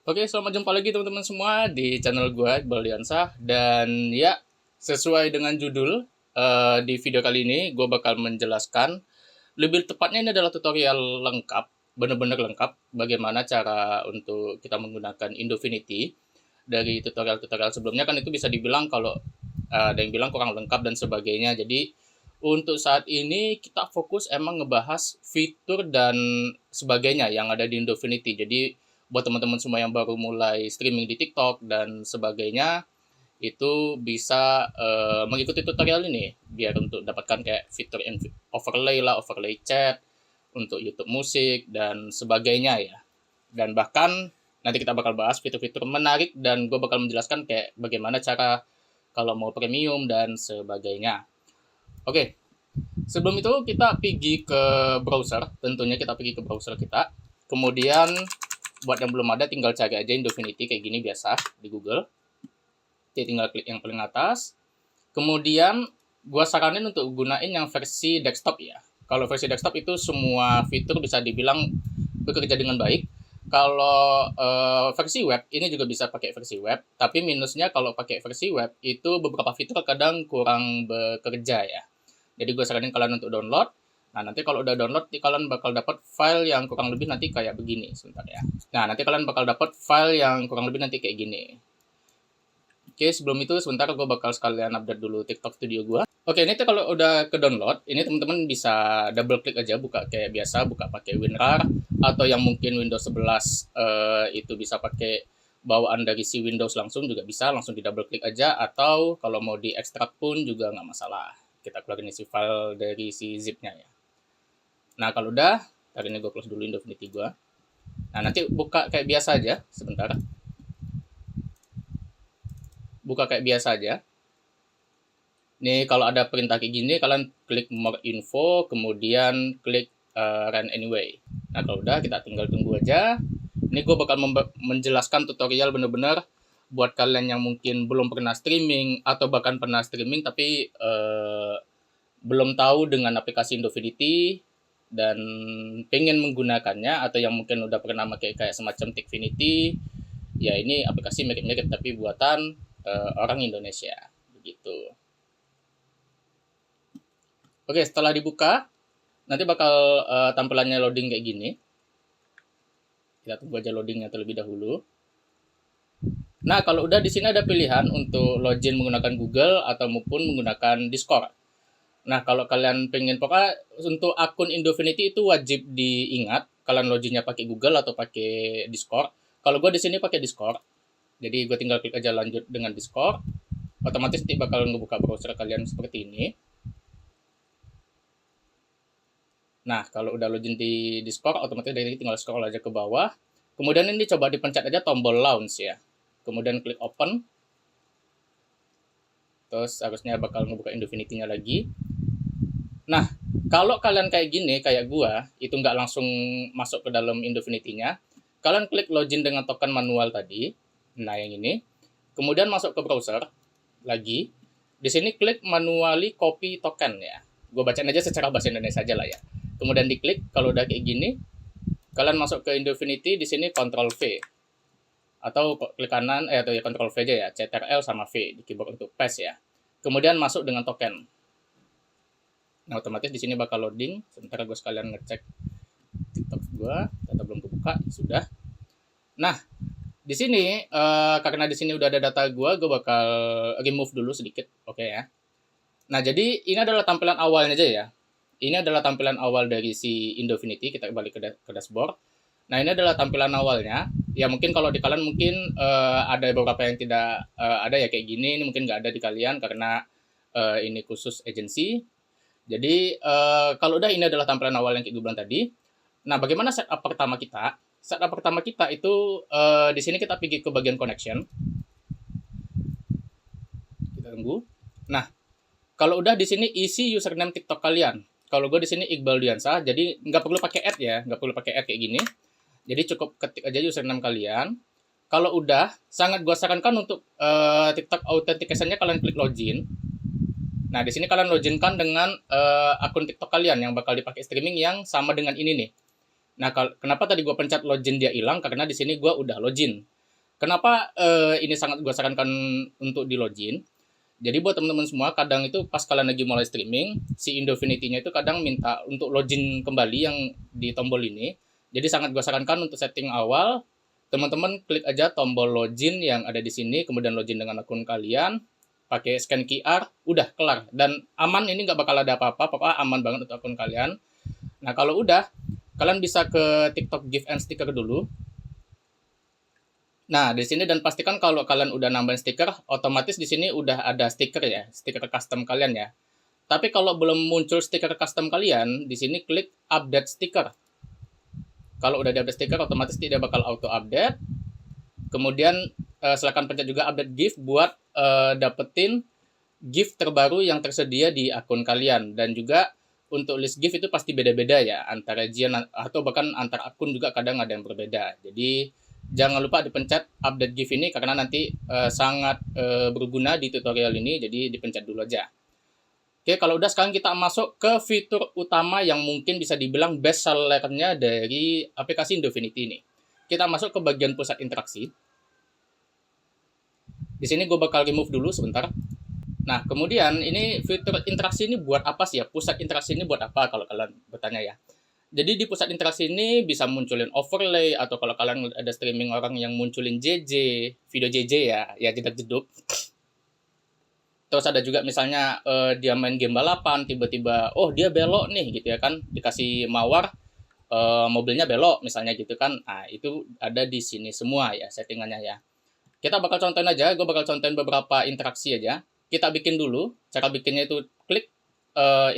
Oke, selamat jumpa lagi teman-teman semua di channel gue, Iqbal Diansah. Dan ya, sesuai dengan judul, di video kali ini gue bakal menjelaskan, lebih tepatnya ini adalah tutorial lengkap, benar-benar lengkap, bagaimana cara untuk kita menggunakan Indofinity. Dari tutorial-tutorial sebelumnya kan itu bisa dibilang kalau ada yang bilang kurang lengkap dan sebagainya. Jadi untuk saat ini kita fokus emang ngebahas fitur dan sebagainya yang ada di Indofinity. Jadi buat teman-teman semua yang baru mulai streaming di TikTok dan sebagainya, itu bisa mengikuti tutorial ini biar untuk dapatkan kayak fitur overlay lah, overlay chat untuk YouTube musik dan sebagainya ya. Dan bahkan nanti kita bakal bahas fitur-fitur menarik dan gue bakal menjelaskan kayak bagaimana cara kalau mau premium dan sebagainya. Oke, sebelum itu kita pergi ke browser, tentunya kita pergi ke browser kita. Kemudian buat yang belum ada tinggal cari aja Indofinity kayak gini biasa di Google. Jadi tinggal klik yang paling atas. Kemudian gua saranin untuk gunain yang versi desktop ya. Kalau versi desktop itu semua fitur bisa dibilang bekerja dengan baik. Kalau versi web ini juga bisa pakai versi web, tapi minusnya kalau pakai versi web itu beberapa fitur kadang kurang bekerja ya. Jadi gue saranin kalian untuk download. Nah, nanti kalau udah download, kalian bakal dapat file yang kurang lebih nanti kayak begini. Sebentar ya. Nah, nanti kalian bakal dapat file yang kurang lebih nanti kayak gini. Oke, sebelum itu sebentar gue bakal sekalian update dulu TikTok Studio gue. Oke, ini tuh kalau udah ke download, ini teman-teman bisa double klik aja, buka kayak biasa, buka pakai WinRAR, atau yang mungkin Windows 11 itu bisa pakai bawaan dari si Windows langsung juga bisa, langsung di double klik aja, atau kalau mau di ekstrak pun juga nggak masalah. Kita keluarin isi file dari si zip-nya ya. Nah, kalau udah, hari ini gue close dulu Indofinity gue. Nah, nanti buka kayak biasa aja, sebentar. Buka kayak biasa aja. Nih, kalau ada perintah kayak gini, kalian klik more info, kemudian klik run anyway. Nah, kalau udah, kita tinggal tunggu aja. Ini gue bakal menjelaskan tutorial bener-bener buat kalian yang mungkin belum pernah streaming, atau bahkan pernah streaming, tapi belum tahu dengan aplikasi Indofinity, dan pengen menggunakannya, atau yang mungkin udah pernah pakai kayak semacam Tikfinity, ya ini aplikasi mirip-mirip tapi buatan orang Indonesia begitu. Oke, setelah dibuka nanti bakal tampilannya loading kayak gini. Kita tunggu aja loadingnya terlebih dahulu. Nah, kalau udah di sini ada pilihan untuk login menggunakan Google atau maupun menggunakan Discord. Nah, kalau kalian pengen, pokoknya untuk akun Indofinity itu wajib diingat kalian loginnya pakai Google atau pakai Discord. Kalau gue di sini pakai Discord, jadi gue tinggal klik aja lanjut dengan Discord. Otomatis nanti bakal ngebuka browser kalian seperti ini. Nah, kalau udah login di Discord, otomatis dari ini tinggal scroll aja ke bawah. Kemudian ini coba dipencet aja tombol launch ya. Kemudian klik open. Terus harusnya bakal ngebuka Indofinity-nya lagi. Nah, kalau kalian kayak gini, kayak gua, itu nggak langsung masuk ke dalam Indofinity-nya, kalian klik login dengan token manual tadi. Nah, yang ini. Kemudian masuk ke browser lagi. Di sini klik manually copy token ya. Gue bacain aja secara bahasa Indonesia aja lah ya. Kemudian diklik, kalau udah kayak gini, kalian masuk ke Indofinity, di sini Ctrl V. Atau klik kanan, atau ya Ctrl V aja ya, Ctrl sama V di keyboard untuk paste ya. Kemudian masuk dengan token. Nah, otomatis di sini bakal loading. Sementara gue sekalian ngecek TikTok gue, data belum kebuka, sudah. Nah, di sini karena di sini udah ada data gue bakal remove dulu sedikit, oke ya. Nah, jadi ini adalah tampilan awalnya aja ya. Ini adalah tampilan awal dari si Indofinity. Kita balik ke dashboard. Nah, ini adalah tampilan awalnya. Ya, mungkin kalau di kalian mungkin ada beberapa yang tidak ada ya kayak gini. Ini mungkin nggak ada di kalian karena ini khusus agency. Jadi, kalau udah ini adalah tampilan awal yang kayak gue bilang tadi. Nah, bagaimana setup pertama kita? Setup pertama kita itu di sini kita pergi ke bagian connection. Kita tunggu. Nah, kalau udah di sini isi username TikTok kalian. Kalau gue di sini Iqbal Diansah, jadi nggak perlu pakai add ya, nggak perlu pakai add kayak gini. Jadi cukup ketik aja username kalian. Kalau udah, sangat gue sarankan untuk TikTok authentication-nya kalian klik login. Nah, di sini kalian loginkan dengan akun TikTok kalian yang bakal dipakai streaming yang sama dengan ini nih. Nah, kenapa tadi gue pencet login dia hilang? Karena di sini gue udah login. Kenapa ini sangat gue sarankan untuk di login? Jadi buat teman-teman semua, kadang itu pas kalian lagi mulai streaming, si Indofinity-nya itu kadang minta untuk login kembali yang di tombol ini. Jadi sangat gue sarankan untuk setting awal, teman-teman klik aja tombol login yang ada di sini, kemudian login dengan akun kalian, pakai scan QR, udah kelar. Dan aman, ini nggak bakal ada apa-apa, pokoknya aman banget untuk akun kalian. Nah kalau udah, kalian bisa ke TikTok gift and sticker dulu. Nah, di sini dan pastikan kalau kalian udah nambahin stiker, otomatis di sini udah ada stiker ya, stiker custom kalian ya. Tapi kalau belum muncul stiker custom kalian, di sini klik update stiker. Kalau udah ada update stiker, otomatis tidak bakal auto update. Kemudian silakan pencet juga update gift buat dapetin gift terbaru yang tersedia di akun kalian. Dan juga untuk list gift itu pasti beda-beda ya, antara region atau bahkan antar akun juga kadang ada yang berbeda. Jadi jangan lupa dipencet update gift ini karena nanti sangat berguna di tutorial ini, jadi dipencet dulu aja. Oke, kalau udah sekarang kita masuk ke fitur utama yang mungkin bisa dibilang best sellernya dari aplikasi Indofinity ini. Kita masuk ke bagian pusat interaksi. Di sini gue bakal remove dulu sebentar. Nah, kemudian ini fitur interaksi ini buat apa sih ya? Pusat interaksi ini buat apa kalau kalian bertanya ya? Jadi di pusat interaksi ini bisa munculin overlay, atau kalau kalian ada streaming orang yang munculin JJ, video JJ ya jedak-jeduk. Terus ada juga misalnya dia main game balapan, tiba-tiba oh dia belok nih gitu ya kan, dikasih mawar mobilnya belok misalnya gitu kan. Nah, itu ada di sini semua ya settingannya ya. Kita bakal contohin aja, gue bakal contohin beberapa interaksi aja. Kita bikin dulu, cara bikinnya itu klik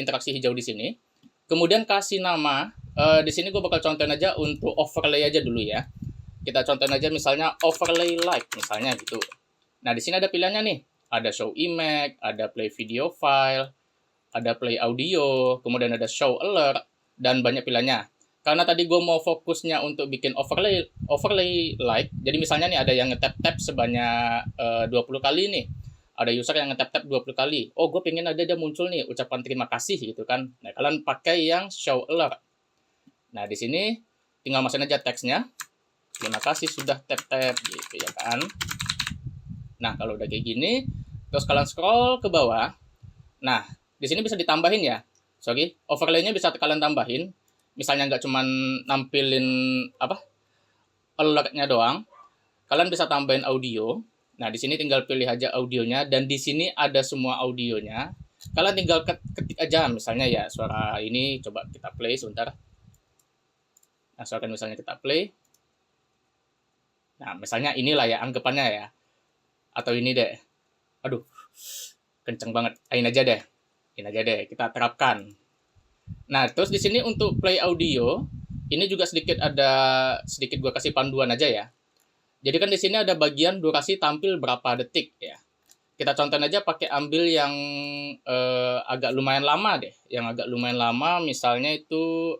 interaksi hijau di sini. Kemudian kasih nama, di sini gue bakal contohin aja untuk overlay aja dulu ya. Kita contohin aja misalnya overlay like misalnya gitu. Nah, di sini ada pilihannya nih. Ada show image, ada play video file, ada play audio, kemudian ada show alert, dan banyak pilihannya. Karena tadi gue mau fokusnya untuk bikin overlay like, jadi misalnya nih ada yang ngetap-tap sebanyak 20 kali nih. Ada user yang ngetap-tap 20 kali. Oh, gue pengen ada dia muncul nih ucapan terima kasih gitu kan. Nah, kalian pakai yang show alert. Nah, di sini tinggal masukin aja teksnya. Terima kasih sudah tap-tap gitu ya kan. Nah, kalau udah kayak gini, terus kalian scroll ke bawah. Nah, di sini bisa ditambahin ya. Overlay-nya bisa kalian tambahin. Misalnya nggak cuman nampilin alert-nya doang. Kalian bisa tambahin audio. Nah, di sini tinggal pilih aja audionya, dan di sini ada semua audionya. Kalian tinggal ketik aja misalnya ya, suara ini coba kita play sebentar. Nah, suara misalnya kita play. Nah, misalnya inilah ya anggapannya ya. Atau ini deh. Aduh, kenceng banget. Ini aja deh. Kita terapkan. Nah, terus di sini untuk play audio, ini juga sedikit gua kasih panduan aja ya. Jadi kan di sini ada bagian durasi tampil berapa detik ya. Kita contohin aja pakai ambil yang agak lumayan lama deh. Yang agak lumayan lama misalnya itu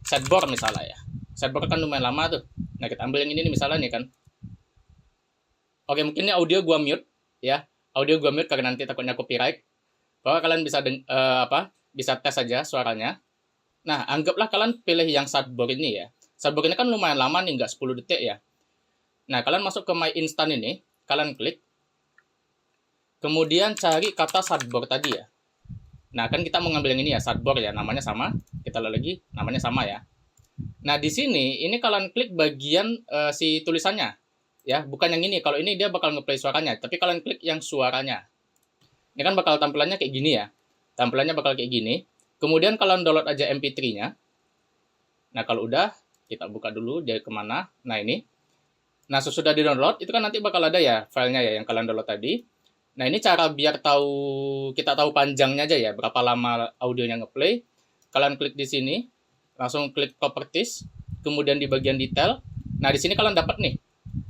Setboard misalnya ya. Setboard kan lumayan lama tuh. Nah, kita ambil yang ini nih misalnya nih kan. Oke, mungkin ini audio gua mute ya. Audio gua mute karena nanti takutnya copyright. Bahwa kalian bisa bisa tes saja suaranya. Nah, anggaplah kalian pilih yang Setboard ini ya. Setboard ini kan lumayan lama nih, nggak 10 detik ya. Nah, kalian masuk ke My Instant ini, kalian klik. Kemudian cari kata Setboard tadi ya. Nah, kan kita mau ngambil yang ini ya, Setboard ya, namanya sama. Kita lihat lagi, namanya sama ya. Nah, di sini ini kalian klik bagian si tulisannya. Ya, bukan yang ini. Kalau ini dia bakal ngeplay suaranya, tapi kalian klik yang suaranya. Ini kan bakal tampilannya kayak gini ya. Tampilannya bakal kayak gini. Kemudian kalian download aja MP3-nya. Nah, kalau udah, kita buka dulu dia kemana. Nah, ini. Nah, sesudah di-download, itu kan nanti bakal ada ya filenya ya yang kalian download tadi. Nah, ini cara biar kita tahu panjangnya aja ya, berapa lama audionya ngeplay. Kalian klik di sini, langsung klik properties, kemudian di bagian detail. Nah, di sini kalian dapat nih,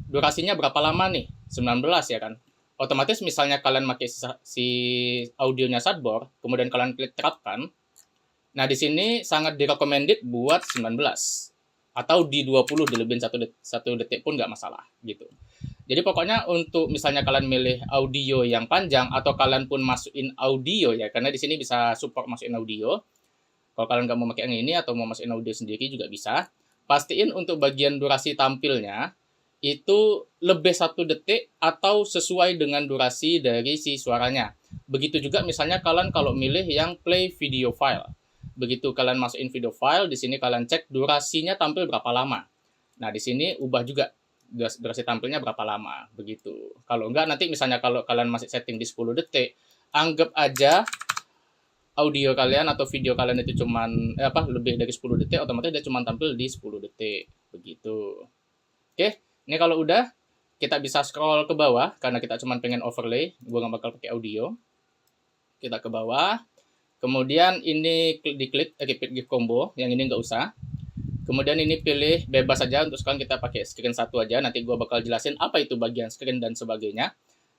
durasinya berapa lama nih, 19 ya kan. Otomatis misalnya kalian pakai si audionya Setboard, kemudian kalian klik terapkan. Nah, di sini sangat recommended buat 19. Atau di 20, dilebihin 1 detik pun nggak masalah gitu. Jadi pokoknya untuk misalnya kalian milih audio yang panjang, atau kalian pun masukin audio ya, karena di sini bisa support masukin audio. Kalau kalian nggak mau pakai yang ini atau mau masukin audio sendiri juga bisa. Pastiin untuk bagian durasi tampilnya, itu lebih 1 detik atau sesuai dengan durasi dari si suaranya. Begitu juga misalnya kalian kalau milih yang play video file. Begitu kalian masukin video file, di sini kalian cek durasinya tampil berapa lama. Nah, di sini ubah juga durasi tampilnya berapa lama, begitu. Kalau enggak nanti misalnya kalau kalian masih setting di 10 detik, anggap aja audio kalian atau video kalian itu cuman lebih dari 10 detik, otomatis dia cuma tampil di 10 detik, begitu. Oke, ini kalau udah kita bisa scroll ke bawah karena kita cuma pengen overlay, gue nggak bakal pakai audio. Kita ke bawah, kemudian ini diklik repeat give combo, yang ini nggak usah. Kemudian ini pilih bebas saja, untuk sekarang kita pakai screen 1 aja, nanti gue bakal jelasin apa itu bagian screen dan sebagainya.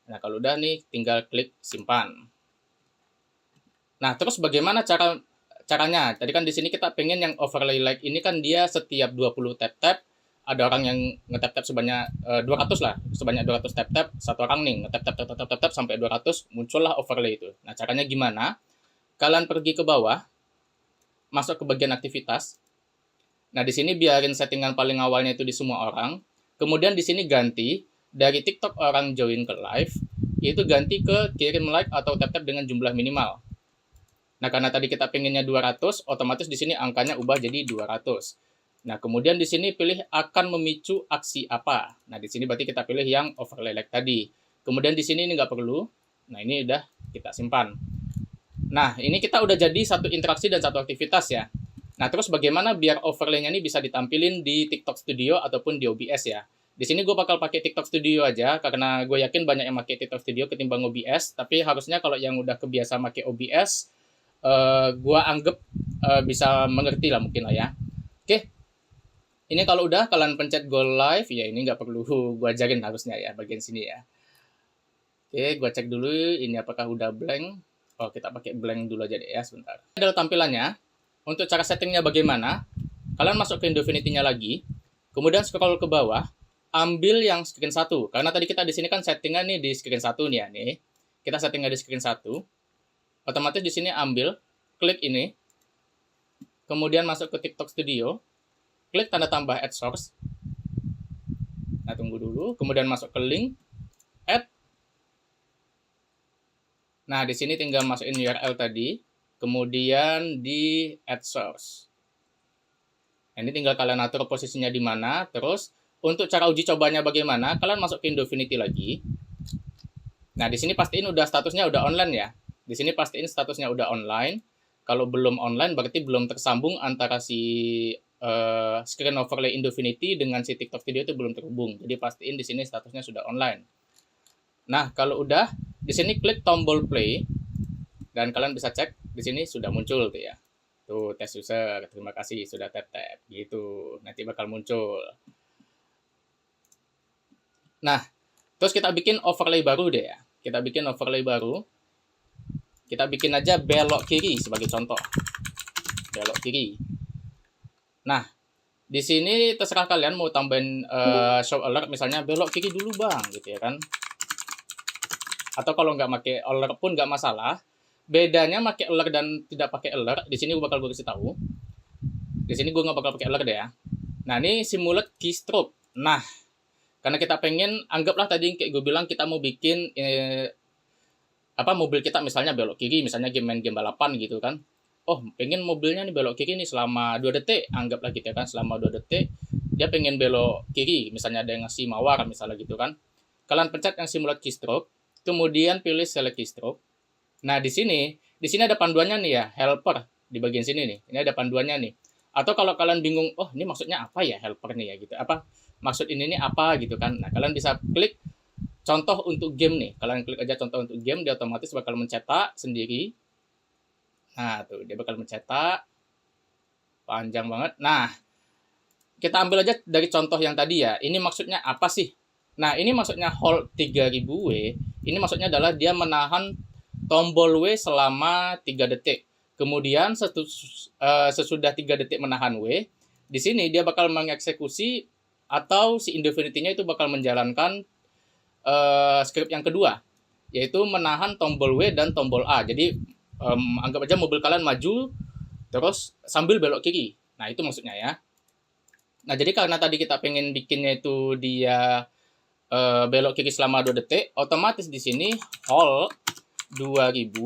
Nah, kalau udah nih tinggal klik simpan. Nah, terus bagaimana caranya? Tadi kan di sini kita pengen yang overlay like ini kan dia setiap 20 tap-tap ada orang yang ngetap-tap sebanyak 200 lah, sebanyak 200 tap-tap, satu orang nih ngetap-tap sampai 200, muncullah overlay itu. Nah, caranya gimana? Kalian pergi ke bawah, masuk ke bagian aktivitas. Nah, di sini biarin settingan paling awalnya itu di semua orang. Kemudian di sini ganti dari TikTok orang join ke live, itu ganti ke kirim like atau tap-tap dengan jumlah minimal. Nah, karena tadi kita pengennya 200, otomatis di sini angkanya ubah jadi 200. Nah, kemudian di sini pilih akan memicu aksi apa. Nah, di sini berarti kita pilih yang overlay like tadi. Kemudian di sini ini nggak perlu. Nah, ini udah kita simpan. Nah, ini kita udah jadi satu interaksi dan satu aktivitas ya. Nah, terus bagaimana biar overlay-nya ini bisa ditampilin di TikTok Studio ataupun di OBS ya. Di sini gue bakal pakai TikTok Studio aja, karena gue yakin banyak yang pakai TikTok Studio ketimbang OBS. Tapi harusnya kalau yang udah kebiasa pakai OBS, gue anggap bisa mengerti lah mungkin lah ya. Oke, ini kalau udah kalian pencet go live, ya ini nggak perlu gue ajarin harusnya ya bagian sini ya. Oke, gue cek dulu ini apakah udah blank. Oh, kita pakai blank dulu aja deh ya sebentar. Ini adalah tampilannya. Untuk cara settingnya bagaimana? Kalian masuk ke Infinity-nya lagi, kemudian scroll ke bawah, ambil yang screen 1. Karena tadi kita di sini kan settingan nih di screen 1 nih ya nih. Kita settingnya di screen 1. Otomatis di sini ambil, klik ini. Kemudian masuk ke TikTok Studio. Klik tanda tambah add source. Nah, tunggu dulu. Kemudian masuk ke link, add. Nah, di sini tinggal masukin URL tadi. Kemudian di add source. Nah, ini tinggal kalian atur posisinya di mana. Terus, untuk cara uji cobanya bagaimana? Kalian masuk ke Infinity lagi. Nah, di sini pastiin udah statusnya udah online ya. Di sini pastiin statusnya udah online. Kalau belum online, berarti belum tersambung antara si screen overlay Infinity dengan si TikTok Studio itu belum terhubung. Jadi pastiin di sini statusnya sudah online. Nah, kalau udah di sini klik tombol play dan kalian bisa cek di sini sudah muncul tuh ya. Tuh tes user, terima kasih sudah tap-tap gitu. Nanti bakal muncul. Nah, terus kita bikin overlay baru deh ya. Kita bikin overlay baru. Kita bikin aja belok kiri sebagai contoh. Belok kiri. Nah, di sini terserah kalian mau tambahin show alert, misalnya belok kiri dulu bang, gitu ya kan. Atau kalau nggak pakai alert pun nggak masalah. Bedanya pakai alert dan tidak pakai alert, di sini gue kasih tahu. Di sini gue nggak bakal pakai alert deh ya. Nah, ini simulate keystroke. Nah, karena kita pengen, anggaplah tadi kayak gue bilang kita mau bikin mobil kita misalnya belok kiri, misalnya main game balapan gitu kan. Oh, pengen mobilnya nih belok kiri nih selama 2 detik, anggaplah gitu ya kan, selama 2 detik dia pengen belok kiri, misalnya ada yang ngasih mawar misalnya gitu kan. Kalian pencet yang simulate keystroke, kemudian pilih select keystroke. Nah, di sini ada panduannya nih ya, helper di bagian sini nih. Ini ada panduannya nih. Atau kalau kalian bingung, oh ini maksudnya apa ya helper nih ya gitu. Apa maksud ini apa gitu kan. Nah, kalian bisa klik contoh untuk game nih. Kalian klik aja contoh untuk game, dia otomatis bakal mencetak sendiri. Nah, tuh dia bakal mencetak. Panjang banget. Nah, kita ambil aja dari contoh yang tadi ya. Ini maksudnya apa sih? Nah, ini maksudnya hold 3000W. Ini maksudnya adalah dia menahan tombol W selama 3 detik. Kemudian sesudah 3 detik menahan W, di sini dia bakal mengeksekusi atau si Infinity-nya itu bakal menjalankan script yang kedua, yaitu menahan tombol W dan tombol A. Jadi anggap aja mobil kalian maju terus sambil belok kiri. Nah, itu maksudnya ya. Nah, jadi karena tadi kita pengen bikinnya itu dia belok kiri selama 2 detik, otomatis di sini hold 2000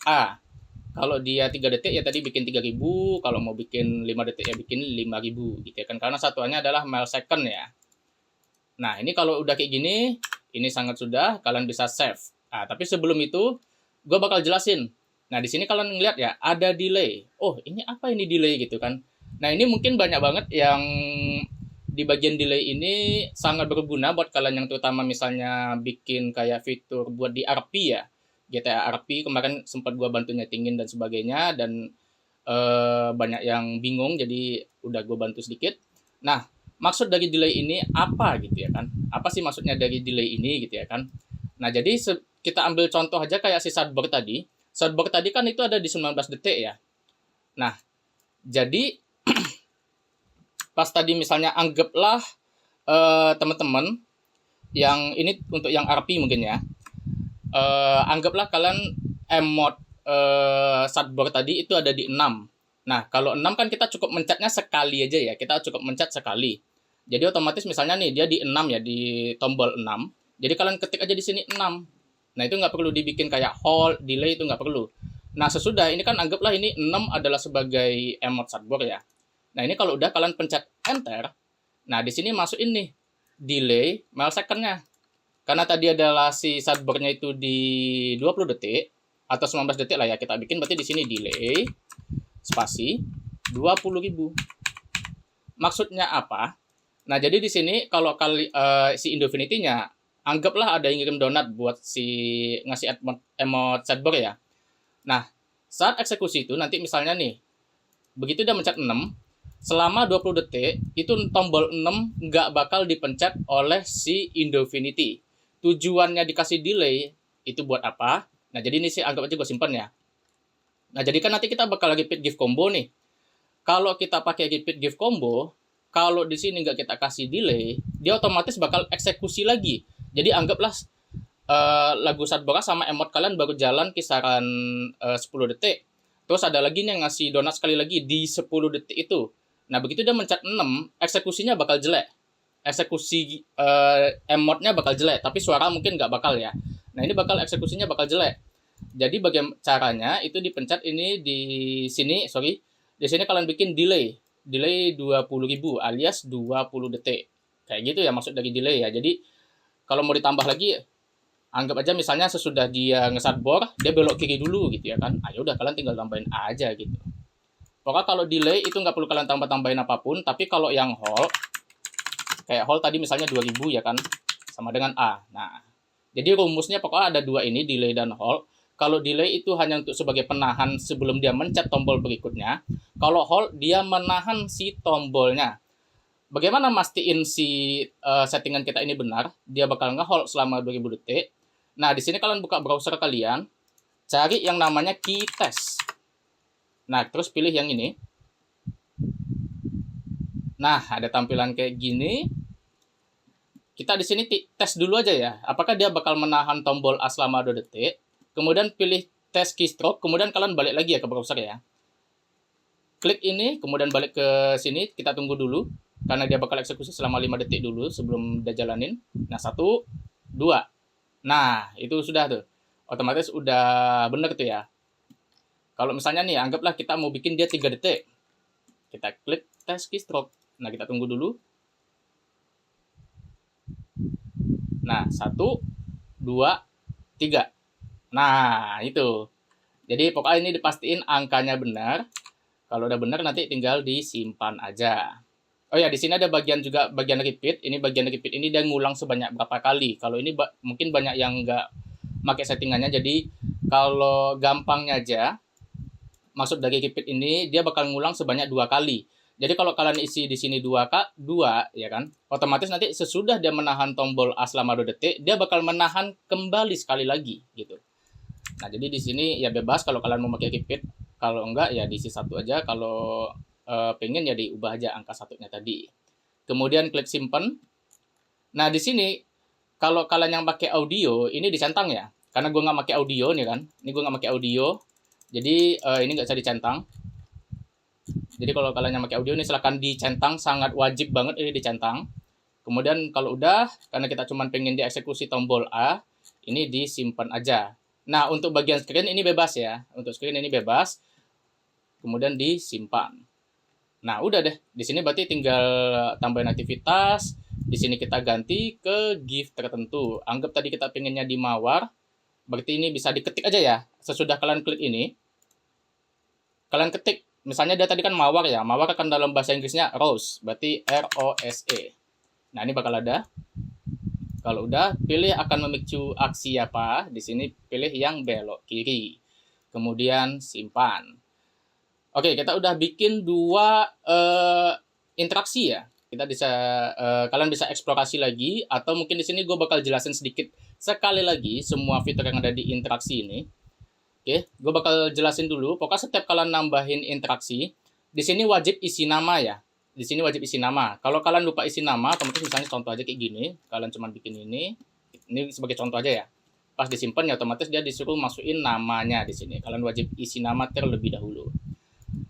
A. Kalau dia 3 detik ya tadi bikin 3000, kalau mau bikin 5 detik ya bikin 5000 gitu ya kan. Karena satuannya adalah millisecond ya. Nah, ini kalau udah kayak gini, ini sangat sudah, kalian bisa save. Nah, tapi sebelum itu, gue bakal jelasin. Nah, di sini kalian ngeliat ya, ada delay. Oh, ini apa ini delay gitu kan. Nah, ini mungkin banyak banget yang di bagian delay ini sangat berguna buat kalian yang terutama misalnya bikin kayak fitur buat di RP ya. GTA RP kemarin sempat gue bantu nyetingin dan sebagainya, dan banyak yang bingung, jadi udah gue bantu sedikit. Nah, maksud dari delay ini apa gitu ya kan? Apa sih maksudnya dari delay ini gitu ya kan? Nah, jadi kita ambil contoh aja kayak si Sadboard tadi. Sadboard tadi kan itu ada di 19 detik ya. Nah, jadi pas tadi misalnya anggaplah teman-teman yang ini untuk yang RP mungkin ya. Anggaplah kalian emot Sadboard tadi itu ada di 6. Nah, kalau 6 kan kita cukup mencetnya sekali aja ya. Kita cukup mencet sekali. Jadi otomatis misalnya nih dia di 6 ya, di tombol 6. Jadi kalian ketik aja di sini 6. Nah, itu nggak perlu dibikin kayak hold, delay, itu nggak perlu. Nah, sesudah ini kan anggaplah ini 6 adalah sebagai emot Sadboard ya. Nah, ini kalau udah kalian pencet enter, nah di sini masukin nih delay millisecond-nya. Karena tadi adalah si Sadboard-nya itu di 20 detik atau 19 detik lah ya kita bikin, berarti di sini delay spasi 20.000. Maksudnya apa? Nah, jadi di sini kalau si Indofinity-nya anggaplah ada yang ngirim donat buat si ngasih emot Sadboard ya. Nah, saat eksekusi itu nanti misalnya nih, begitu dia mencet 6, selama 20 detik itu tombol 6 nggak bakal dipencet oleh si Indofinity. Tujuannya dikasih delay itu buat apa? Nah, jadi ini sih anggap aja gue simpen ya. Nah, jadi kan nanti kita bakal repeat give combo nih. Kalau kita pakai repeat give combo, kalau di sini nggak kita kasih delay, dia otomatis bakal eksekusi lagi. Jadi anggaplah lagu Sadboard sama emot kalian baru jalan kisaran 10 detik. Terus ada lagi nih yang ngasih donat sekali lagi di 10 detik itu. Nah, begitu dia mencet 6, eksekusinya bakal jelek. Eksekusi emotnya bakal jelek, tapi suara mungkin nggak bakal ya. Nah, ini bakal eksekusinya bakal jelek. Jadi bagaimana caranya itu dipencet ini di sini, sorry. Di sini kalian bikin delay. Delay 20.000 alias 20 detik. Kayak gitu ya maksud dari delay ya. Jadi kalau mau ditambah lagi, anggap aja misalnya sesudah dia nge-Sadboard, dia belok kiri dulu gitu ya kan. Ayo udah kalian tinggal tambahin aja gitu. Pokoknya kalau delay itu nggak perlu kalian tambah-tambahin apapun, tapi kalau yang hold, kayak hold tadi misalnya 2000 ya kan, sama dengan A. Nah, jadi rumusnya pokoknya ada dua ini, delay dan hold. Kalau delay itu hanya untuk sebagai penahan sebelum dia mencet tombol berikutnya. Kalau hold, dia menahan si tombolnya. Bagaimana mastiin si settingan kita ini benar? Dia bakal nge-hold selama 2000 detik. Nah, di sini kalian buka browser kalian, cari yang namanya key test. Nah, terus pilih yang ini. Nah, ada tampilan kayak gini. Kita di sini tes dulu aja ya. Apakah dia bakal menahan tombol A selama 2 detik? Kemudian pilih tes keystroke, kemudian kalian balik lagi ya ke browser ya. Klik ini, kemudian balik ke sini, kita tunggu dulu. Karena dia bakal eksekusi selama 5 detik dulu sebelum dia jalanin. Nah, 1, 2. Nah, itu sudah tuh. Otomatis udah bener tuh ya. Kalau misalnya nih, anggaplah kita mau bikin dia 3 detik. Kita klik tes keystroke. Nah, kita tunggu dulu. Nah, 1, 2, 3. Nah, itu. Jadi pokoknya ini dipastiin angkanya benar. Kalau udah benar nanti tinggal disimpan aja. Oh ya, di sini ada bagian juga bagian repeat. Ini bagian repeat ini dia ngulang sebanyak berapa kali. Kalau ini mungkin banyak yang nggak pakai settingannya. Jadi kalau gampangnya aja, maksud dari repeat ini dia bakal ngulang sebanyak 2 kali. Jadi kalau kalian isi di sini 2 ya kan, otomatis nanti sesudah dia menahan tombol A selama 2 detik, dia bakal menahan kembali sekali lagi gitu. Nah, jadi di sini ya bebas kalau kalian mau pakai repeat. Kalau enggak ya diisi 1 aja. Kalau pengen ya diubah aja angka 1-nya tadi. Kemudian klik simpan. Nah, di sini kalau kalian yang pakai audio, ini dicentang ya. Karena gue nggak pakai audio nih kan. Ini gue nggak pakai audio. Jadi ini nggak bisa dicentang. Jadi kalau kalian yang pakai audio ini silahkan dicentang, sangat wajib banget ini dicentang. Kemudian kalau udah, karena kita cuma pengen dieksekusi tombol A, ini disimpan aja. Nah, untuk bagian screen ini bebas ya. Untuk screen ini bebas. Kemudian disimpan. Nah, udah deh. Di sini berarti tinggal tambahin aktivitas. Di sini kita ganti ke GIF tertentu. Anggap tadi kita pengennya di mawar. Berarti ini bisa diketik aja ya. Sesudah kalian klik ini, kalian ketik. Misalnya dia tadi kan mawar ya. Mawar akan dalam bahasa Inggrisnya rose. Berarti R-O-S-E. Nah, ini bakal ada. Kalau udah, pilih akan memicu aksi apa. Di sini pilih yang belok kiri. Kemudian simpan. Oke, kita udah bikin dua interaksi ya. Kita bisa kalian bisa eksplorasi lagi, atau mungkin di sini gue bakal jelasin sedikit sekali lagi semua fitur yang ada di interaksi ini. Oke, gue bakal jelasin dulu. Pokoknya setiap kalian nambahin interaksi, di sini wajib isi nama ya. Di sini wajib isi nama. Kalau kalian lupa isi nama, otomatis misalnya contoh aja kayak gini, kalian cuma bikin ini sebagai contoh aja ya. Pas disimpan ya otomatis dia disuruh masukin namanya di sini. Kalian wajib isi nama terlebih dahulu.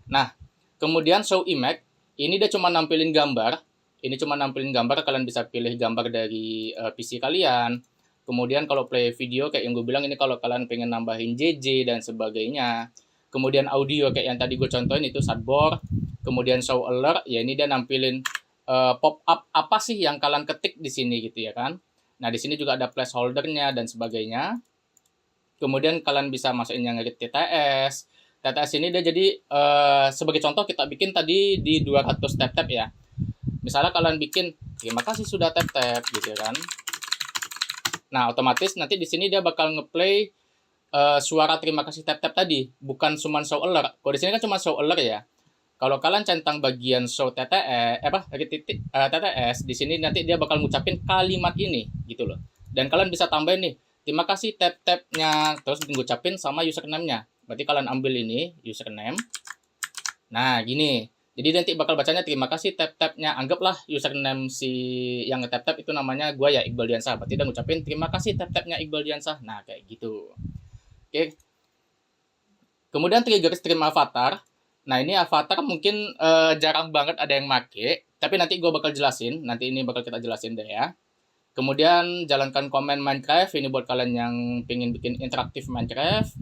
Nah, kemudian show image, ini dia cuma nampilin gambar. Ini cuma nampilin gambar, kalian bisa pilih gambar dari PC kalian. Kemudian kalau play video kayak yang gue bilang ini kalau kalian pengen nambahin JJ dan sebagainya. Kemudian audio kayak yang tadi gue contohin itu soundboard. Kemudian show alert, ya ini dia nampilin pop up apa sih yang kalian ketik di sini gitu ya kan. Nah, di sini juga ada placeholder-nya dan sebagainya. Kemudian kalian bisa masukin yang read TTS. TTS ini dia jadi sebagai contoh kita bikin tadi di 200 tap-tap ya. Misalnya kalian bikin terima kasih sudah tap-tap gitu kan. Nah, otomatis nanti di sini dia bakal ngeplay suara terima kasih tap-tap tadi, bukan cuma show alert. Kalau di sini kan cuma show alert ya. Kalau kalian centang bagian show TTS, TTS, di sini nanti dia bakal ngucapin kalimat ini gitu loh. Dan kalian bisa tambahin nih, terima kasih tap-tapnya, terus ngucapin sama username-nya. Berarti kalian ambil ini, username. Nah, gini. Jadi nanti bakal bacanya terima kasih tap-tapnya. Anggaplah username si yang nge-tap-tap itu namanya gue ya, Iqbal Diansah. Berarti dia ngucapin terima kasih tap-tapnya Iqbal Diansah. Nah, kayak gitu. Oke. Kemudian trigger stream avatar. Nah, ini avatar mungkin jarang banget ada yang make, tapi nanti gue bakal jelasin. Nanti ini bakal kita jelasin deh ya. Kemudian jalankan komen Minecraft. Ini buat kalian yang pengen bikin interaktif Minecraft.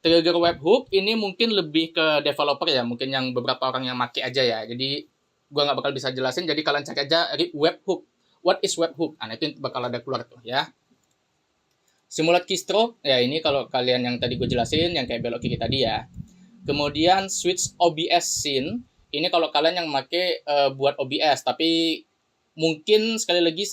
Trigger webhook ini mungkin lebih ke developer ya. Mungkin yang beberapa orang yang make aja ya. Jadi gue nggak bakal bisa jelasin. Jadi kalian cek aja webhook. What is webhook? Nah, itu bakal ada keluar tuh ya. Simulate keystroke. Ya, ini kalau kalian yang tadi gue jelasin, yang kayak belok kiri tadi ya. Kemudian switch OBS scene, ini kalau kalian yang make buat OBS, tapi mungkin sekali lagi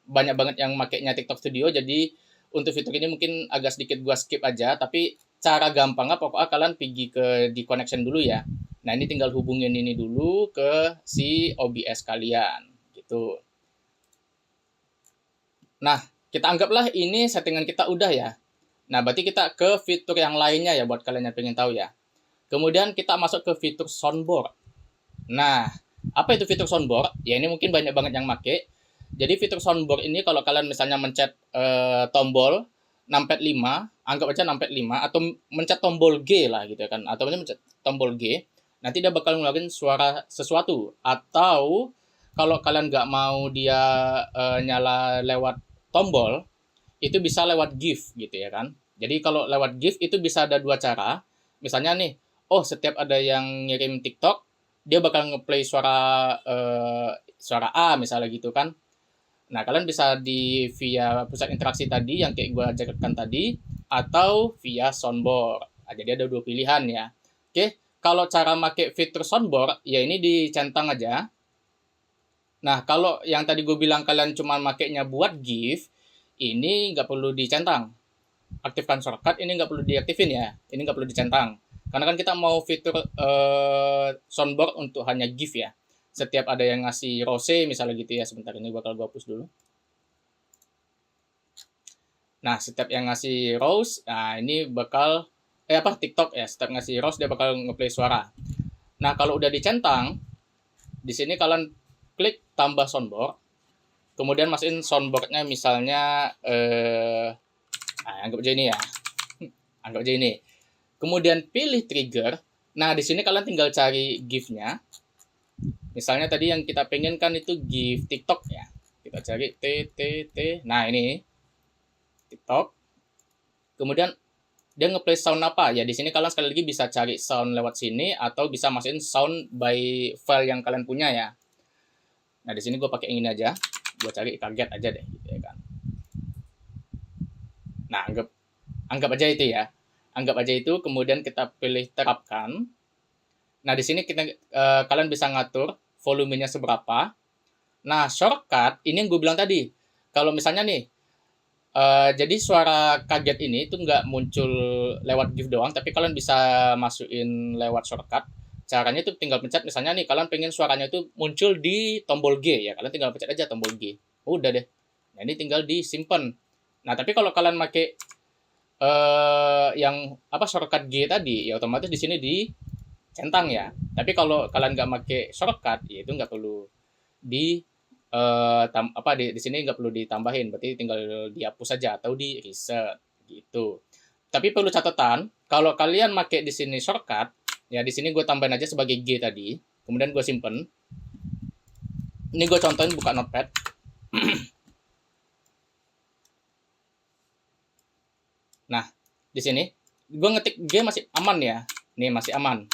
banyak banget yang makainya TikTok Studio, jadi untuk fitur ini mungkin agak sedikit gua skip aja, tapi cara gampangnya pokoknya kalian pergi ke di connection dulu ya. Nah, ini tinggal hubungin ini dulu ke si OBS kalian, gitu. Nah, kita anggaplah ini settingan kita udah ya. Nah, berarti kita ke fitur yang lainnya ya buat kalian yang pengen tahu ya. Kemudian kita masuk ke fitur soundboard. Nah, apa itu fitur soundboard? Ya, ini mungkin banyak banget yang make. Jadi fitur soundboard ini kalau kalian misalnya mencet tombol numpad 5, anggap aja numpad 5 atau mencet tombol G lah gitu kan, atau mencet tombol G, nanti dia bakal ngeluarin suara sesuatu. Atau kalau kalian nggak mau dia nyala lewat tombol, itu bisa lewat GIF gitu ya kan. Jadi kalau lewat GIF itu bisa ada dua cara. Misalnya nih, setiap ada yang ngirim TikTok, dia bakal ngeplay suara A misalnya gitu kan. Nah, kalian bisa via pusat interaksi tadi yang kayak gue ajarkan tadi, atau via soundboard. Nah, jadi ada dua pilihan ya. Oke, kalau cara pakai fitur soundboard, ya ini dicentang aja. Nah, kalau yang tadi gue bilang kalian cuma makainya buat GIF, ini nggak perlu dicentang. Aktifkan shortcut, ini nggak perlu diaktifin ya. Ini nggak perlu dicentang. Karena kan kita mau fitur soundboard untuk hanya GIF ya. Setiap ada yang ngasih rose misalnya gitu ya. Sebentar, ini bakal gue hapus dulu. Nah, setiap yang ngasih rose, nah ini bakal TikTok ya. Setiap ngasih rose dia bakal ngeplay suara. Nah, kalau udah dicentang, di sini kalian klik tambah soundboard. Kemudian masukin soundboardnya misalnya anggap aja ini ya. Anggap aja ini. Kemudian pilih trigger. Nah, di sini kalian tinggal cari GIF-nya. Misalnya tadi yang kita pengen kan itu GIF TikTok ya. Kita cari T. Nah, ini TikTok. Kemudian dia ngeplay sound apa? Ya di sini kalian sekali lagi bisa cari sound lewat sini atau bisa masukin sound by file yang kalian punya ya. Nah, di sini gue pakai yang ini aja. Gue cari kaget aja deh gitu ya kan. Nah, anggap aja itu ya. Anggap aja itu, kemudian kita pilih terapkan. Nah, di sini kalian bisa ngatur volumenya seberapa. Nah, shortcut ini yang gue bilang tadi. Kalau misalnya nih, jadi suara kaget ini itu nggak muncul lewat GIF doang, tapi kalian bisa masukin lewat shortcut. Caranya itu tinggal pencet, misalnya nih kalian pengen suaranya itu muncul di tombol G ya, kalian tinggal pencet aja tombol G. Udah deh. Nah, ini tinggal disimpan. Nah, tapi kalau kalian pakai yang shortcut G tadi, ya otomatis di sini dicentang ya. Tapi kalau kalian nggak pakai shortcut, ya itu nggak perlu di sini nggak perlu ditambahin, berarti tinggal dihapus saja atau di reset gitu. Tapi perlu catatan, kalau kalian pakai di sini shortcut, ya di sini gue tambahin aja sebagai G tadi, kemudian gue simpen. Ini gue contohin buka notepad. Nah, di sini gue ngetik G masih aman ya. Nih masih aman.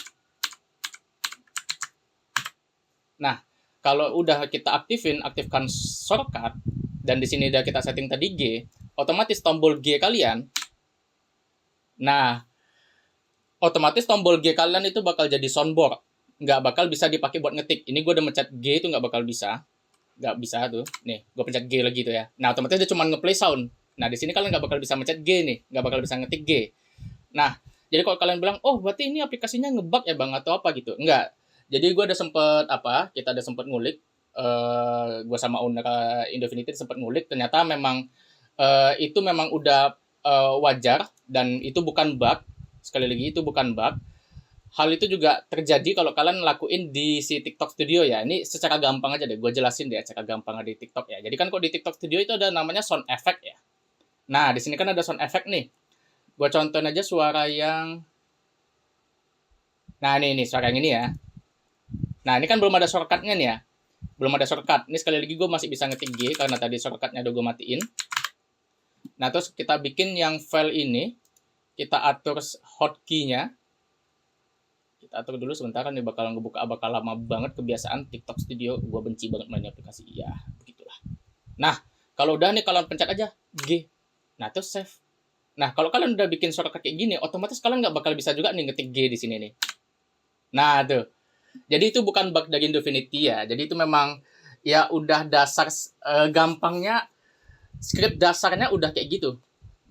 Nah, kalau udah kita aktifkan shortcut dan di sini udah kita setting tadi G, otomatis tombol G kalian, nah otomatis tombol G kalian itu bakal jadi soundboard, nggak bakal bisa dipakai buat ngetik. Ini gue udah mencet G itu nggak bakal bisa, nggak bisa tuh. Nih, gue pencet G lagi tuh ya. Nah, otomatis dia cuma ngeplay sound. Nah, di sini kalian nggak bakal bisa mencet G nih, nggak bakal bisa ngetik G. Nah, jadi kalau kalian bilang, oh berarti ini aplikasinya ngebug ya bang atau apa gitu, enggak. Jadi gue kita udah sempet ngulik, gue sama owner Indofinity sempet ngulik, ternyata memang itu memang udah wajar dan itu bukan bug. Sekali lagi itu bukan bug. Hal itu juga terjadi kalau kalian lakuin di si TikTok Studio ya. Ini secara gampang aja deh, gue jelasin deh secara gampang di TikTok ya. Jadi kan kok di TikTok Studio itu ada namanya sound effect ya. Nah, di sini kan ada sound effect nih. Gue contohin aja suara yang... Nah, ini suara yang ini ya. Nah, ini kan belum ada shortcutnya nih ya. Belum ada shortcut. Ini sekali lagi gue masih bisa ngetik G karena tadi shortcutnya udah gue matiin. Nah, terus kita bikin yang file ini. Kita atur hotkey-nya. Kita atur dulu sebentar, nih bakal lama banget kebiasaan TikTok Studio. Gue benci banget main aplikasi. Ya, begitulah. Nah, kalau udah nih kalian pencet aja G. Nah, terus save. Nah, kalau kalian udah bikin shortcut kayak gini, otomatis kalian nggak bakal bisa juga nih ngetik G di sini nih. Nah, tuh. Jadi itu bukan bug dari Indofinity ya. Jadi itu memang ya udah dasar gampangnya, script dasarnya udah kayak gitu.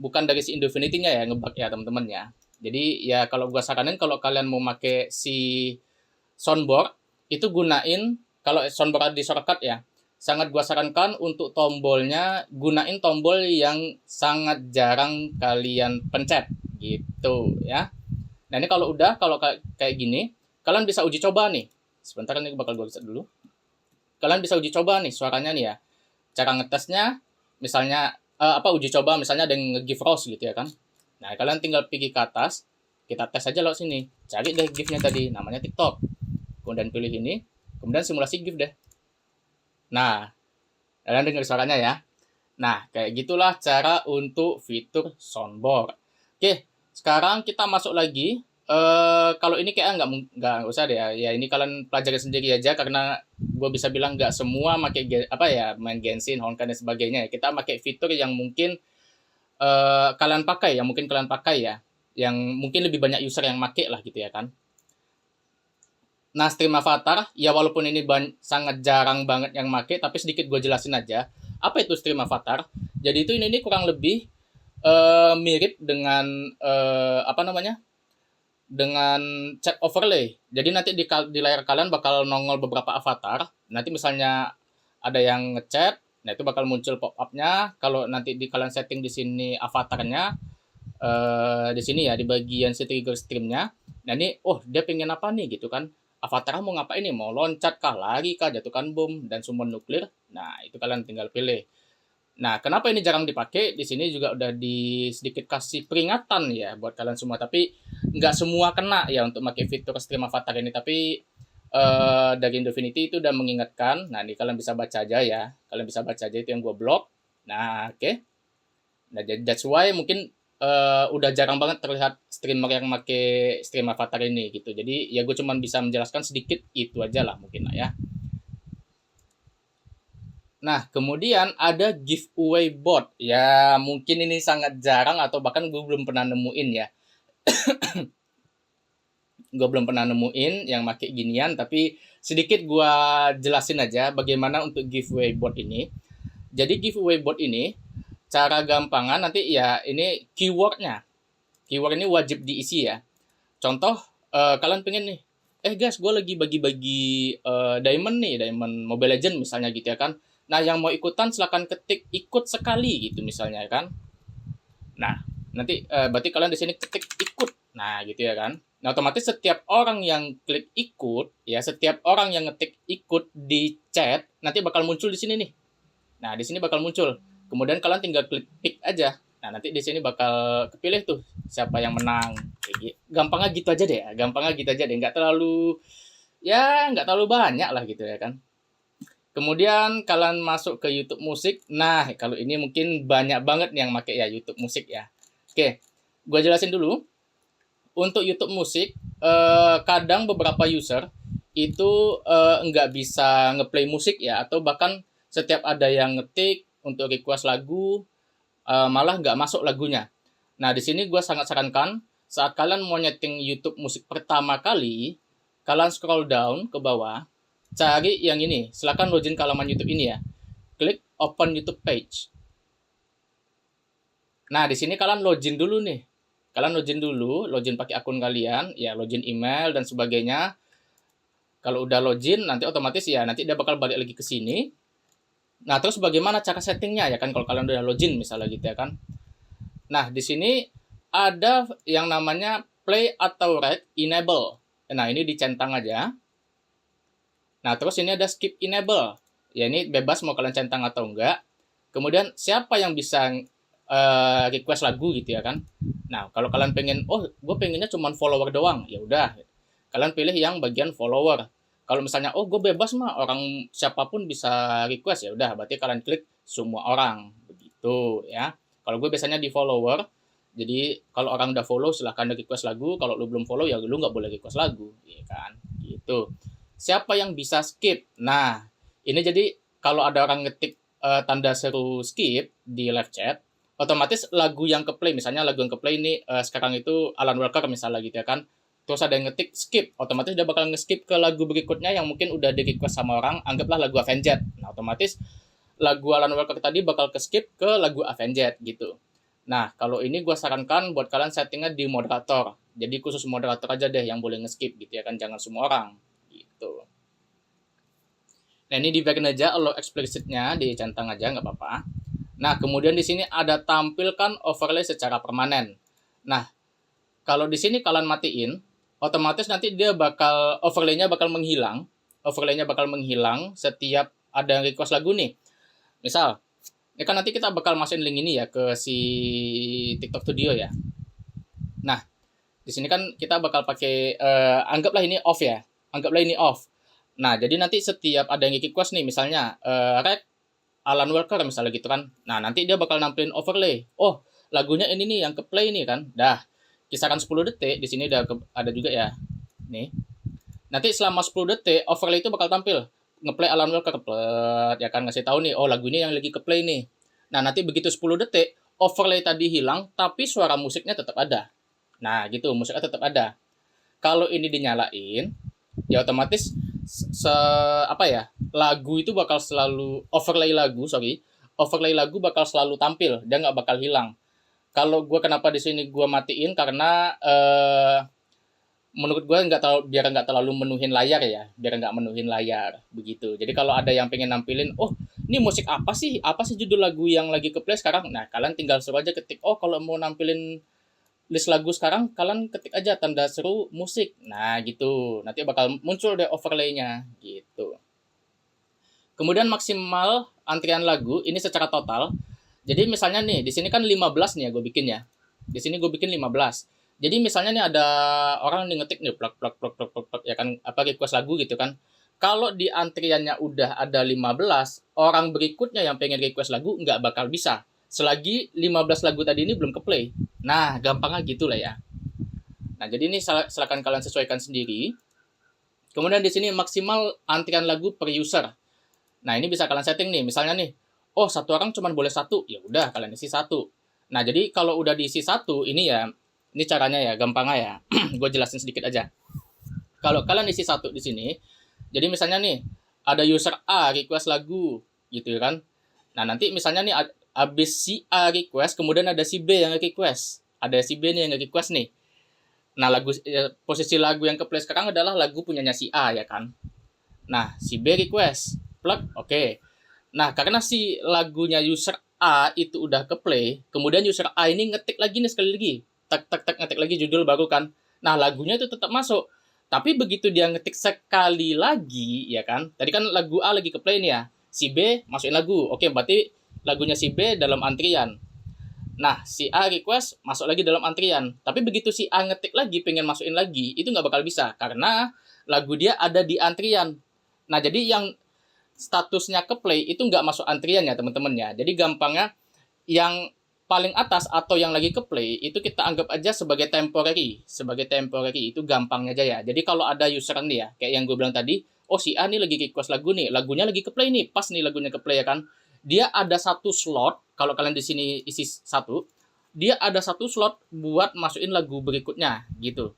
Bukan dari si Indofinity-nya ya ngebug ya teman-teman ya. Jadi ya kalau gua saranin kalau kalian mau pakai si soundboard itu gunain, kalau soundboard di shortcut ya, sangat gua sarankan untuk tombolnya gunain tombol yang sangat jarang kalian pencet gitu ya. Nah, ini kalau kayak gini, kalian bisa uji coba nih. Sebentar, ini bakal gue reset dulu. Kalian bisa uji coba nih suaranya nih ya. Cara ngetesnya, misalnya uji coba misalnya ada yang nge-give roast gitu ya kan. Nah, kalian tinggal pergi ke atas, kita tes aja lewat sini. Cari deh GIF-nya tadi, namanya TikTok. Kemudian pilih ini, kemudian simulasi GIF deh. Nah, kalian dengar suaranya ya. Nah, kayak gitulah cara untuk fitur soundboard. Oke, sekarang kita masuk lagi. Kalau ini kayak nggak usah deh ya. Ya ini kalian pelajari sendiri aja karena gue bisa bilang nggak semua pakai main Genshin, Honkai dan sebagainya. Kita pakai fitur yang mungkin kalian pakai ya, yang mungkin lebih banyak user yang pakai lah gitu ya kan. Nah, stream avatar ya walaupun ini sangat jarang banget yang pakai, tapi sedikit gue jelasin aja. Apa itu stream avatar? Jadi itu ini kurang lebih mirip dengan dengan chat overlay. Jadi nanti di layar kalian bakal nongol beberapa avatar. Nanti misalnya ada yang ngechat, nah itu bakal muncul pop-up-nya. Kalau nanti kalian setting di sini avatarnya, di sini ya di bagian si trigger stream-nya. Nah ini, dia pengen apa nih gitu kan? Avatar mau ngapain nih? Mau loncat kah, lari kah, jatuhkan bom dan sumber nuklir? Nah itu kalian tinggal pilih. Nah, kenapa ini jarang dipakai? Di sini juga udah di sedikit kasih peringatan ya buat kalian semua. Tapi nggak semua kena ya untuk pakai fitur stream avatar ini. Tapi dari Indofinity itu udah mengingatkan. Nah, ini kalian bisa baca aja ya. Kalian bisa baca aja itu yang gue blok. Nah, oke. Nah, that's why mungkin udah jarang banget terlihat streamer yang pakai stream avatar ini gitu. Jadi ya gue cuman bisa menjelaskan sedikit itu aja lah mungkin lah ya. Nah, kemudian ada giveaway bot. Ya, mungkin ini sangat jarang atau bahkan gue belum pernah nemuin ya. Gue belum pernah nemuin yang pakai ginian, tapi sedikit gue jelasin aja bagaimana untuk giveaway bot ini. Jadi giveaway bot ini, cara gampangan nanti ya ini keywordnya. Keyword ini wajib diisi ya. Contoh, kalian pengen nih, guys, gue lagi bagi-bagi diamond nih, diamond Mobile Legend misalnya gitu ya kan. Nah, yang mau ikutan silahkan ketik ikut sekali gitu misalnya kan. Nah, nanti berarti kalian di sini ketik ikut. Nah, gitu ya kan. Nah, otomatis setiap orang yang klik ikut, ya setiap orang yang ngetik ikut di chat nanti bakal muncul di sini nih. Nah, di sini bakal muncul. Kemudian kalian tinggal klik pick aja. Nah, nanti di sini bakal kepilih tuh siapa yang menang. Gampangnya gitu aja deh ya. Gampangnya gitu aja deh. Nggak terlalu banyak lah gitu ya kan. Kemudian kalian masuk ke YouTube musik. Nah, kalau ini mungkin banyak banget yang pakai ya YouTube musik ya. Oke, gue jelasin dulu. Untuk YouTube musik, kadang beberapa user itu nggak bisa ngeplay musik ya, atau bahkan setiap ada yang ngetik untuk request lagu, malah nggak masuk lagunya. Nah, di sini gue sangat sarankan saat kalian mau nyeting YouTube musik pertama kali, kalian scroll down ke bawah, cari yang ini. Silakan login ke halaman YouTube ini ya. Klik open YouTube page. Nah, di sini kalian login dulu nih. Kalian login pakai akun kalian, ya login email dan sebagainya. Kalau udah login, nanti otomatis ya nanti dia bakal balik lagi ke sini. Nah, terus bagaimana cara settingnya ya kan kalau kalian udah login misalnya gitu ya kan. Nah, di sini ada yang namanya play atau rec enable. Nah, ini dicentang aja. Nah, terus ini ada skip enable. Ya, ini bebas mau kalian centang atau enggak. Kemudian, siapa yang bisa request lagu gitu ya kan. Nah, kalau kalian pengen, gue pengennya cuma follower doang. Ya udah, kalian pilih yang bagian follower. Kalau misalnya, gue bebas mah, orang siapapun bisa request. Ya udah, berarti kalian klik semua orang. Begitu ya. Kalau gue biasanya di follower. Jadi, kalau orang udah follow, silahkan request lagu. Kalau lu belum follow, ya lu nggak boleh request lagu. Ya kan, gitu. Siapa yang bisa skip? Nah, ini jadi kalau ada orang ngetik tanda seru skip di live chat, otomatis lagu yang ke play, misalnya lagu yang ke play ini sekarang itu Alan Walker misalnya gitu ya kan, terus ada yang ngetik skip, otomatis dia bakal nge-skip ke lagu berikutnya yang mungkin udah di request sama orang, anggaplah lagu Avenged. Nah, otomatis lagu Alan Walker tadi bakal ke skip ke lagu Avenged gitu. Nah, kalau ini gue sarankan buat kalian settingnya di moderator. Jadi khusus moderator aja deh yang boleh nge-skip gitu ya kan, jangan semua orang gitu. Nah, ini di bagian aja, allow explicitnya dicentang aja nggak apa-apa. Nah, kemudian di sini ada tampilkan overlay secara permanen. Nah, kalau di sini kalian matiin, otomatis nanti dia bakal overlay-nya bakal menghilang. Overlay-nya bakal menghilang setiap ada yang request lagu nih. Misal, ini kan nanti kita bakal masukin link ini ya ke si TikTok Studio ya. Nah, di sini kan kita bakal pakai anggaplah ini off ya. Anggaplah ini off. Nah, jadi nanti setiap ada yang request nih misalnya rek Alan Walker misalnya gitu kan. Nah, nanti dia bakal nampilin overlay. Oh, lagunya ini nih yang ke play nih kan. Dah, kisaran 10 detik di sini ada juga ya. Nih. Nanti selama 10 detik overlay itu bakal tampil. Ngeplay Alan Walker ya kan, ngasih tahu nih, oh lagu ini yang lagi ke play nih. Nah, nanti begitu 10 detik overlay tadi hilang tapi suara musiknya tetap ada. Nah, gitu, musiknya tetap ada. Kalau ini dinyalain, ya otomatis lagu itu bakal selalu overlay lagu bakal selalu tampil, dia nggak bakal hilang. Kalau gue kenapa di sini gue matiin karena menurut gue biar nggak terlalu menuhin layar ya, biar nggak menuhin layar begitu. Jadi kalau ada yang pengen nampilin, ini musik apa sih judul lagu yang lagi ke play sekarang, nah kalian tinggal suruh aja ketik, kalau mau nampilin list lagu sekarang, kalian ketik aja tanda seru musik. Nah, gitu. Nanti bakal muncul deh overlay-nya. Gitu. Kemudian maksimal antrian lagu, ini secara total. Jadi misalnya nih, di sini kan 15 nih ya gue bikin ya. Di sini gue bikin 15. Jadi misalnya nih ada orang nih ngetik nih plak plak plak plak plak, plak, ya kan apa request lagu gitu kan. Kalau di antriannya udah ada 15, orang berikutnya yang pengen request lagu nggak bakal bisa. Selagi 15 lagu tadi ini belum ke play. Nah, gampangnya gitu lah ya. Nah, jadi ini silakan kalian sesuaikan sendiri. Kemudian di sini maksimal antrian lagu per user. Nah, ini bisa kalian setting nih. Misalnya nih, oh satu orang cuma boleh satu, ya udah kalian isi satu. Nah, jadi kalau udah diisi satu, ini caranya ya, gampangnya ya. Gue jelasin sedikit aja. Kalau kalian isi satu di sini, jadi misalnya nih, ada user A request lagu, gitu kan. Nah, nanti misalnya nih, abis si A request, kemudian ada si B yang request. Ada si B nih yang request nih. Nah, posisi lagu yang ke play sekarang adalah lagu punyanya si A ya kan. Nah, si B request, plug, oke. Nah, karena si lagunya user A itu udah ke play, kemudian user A ini ngetik lagi nih sekali lagi. Tak tak tak ngetik lagi judul baru kan. Nah, lagunya itu tetap masuk. Tapi begitu dia ngetik sekali lagi, ya kan. Tadi kan lagu A lagi ke play nih ya. Si B masukin lagu. Oke, berarti lagunya si B dalam antrian. Nah, si A request masuk lagi dalam antrian. Tapi begitu si A ngetik lagi, pengen masukin lagi, itu nggak bakal bisa. Karena lagu dia ada di antrian. Nah, jadi yang statusnya ke play itu nggak masuk antrian ya teman-teman ya. Jadi gampangnya yang paling atas atau yang lagi ke play itu kita anggap aja sebagai temporary. Sebagai temporary itu gampangnya aja ya. Jadi kalau ada user nih ya, kayak yang gue bilang tadi, oh si A nih lagi request lagu nih, lagunya lagi ke play nih, pas nih lagunya ke play ya kan. Dia ada satu slot, kalau kalian di sini isi satu, dia ada satu slot buat masukin lagu berikutnya gitu.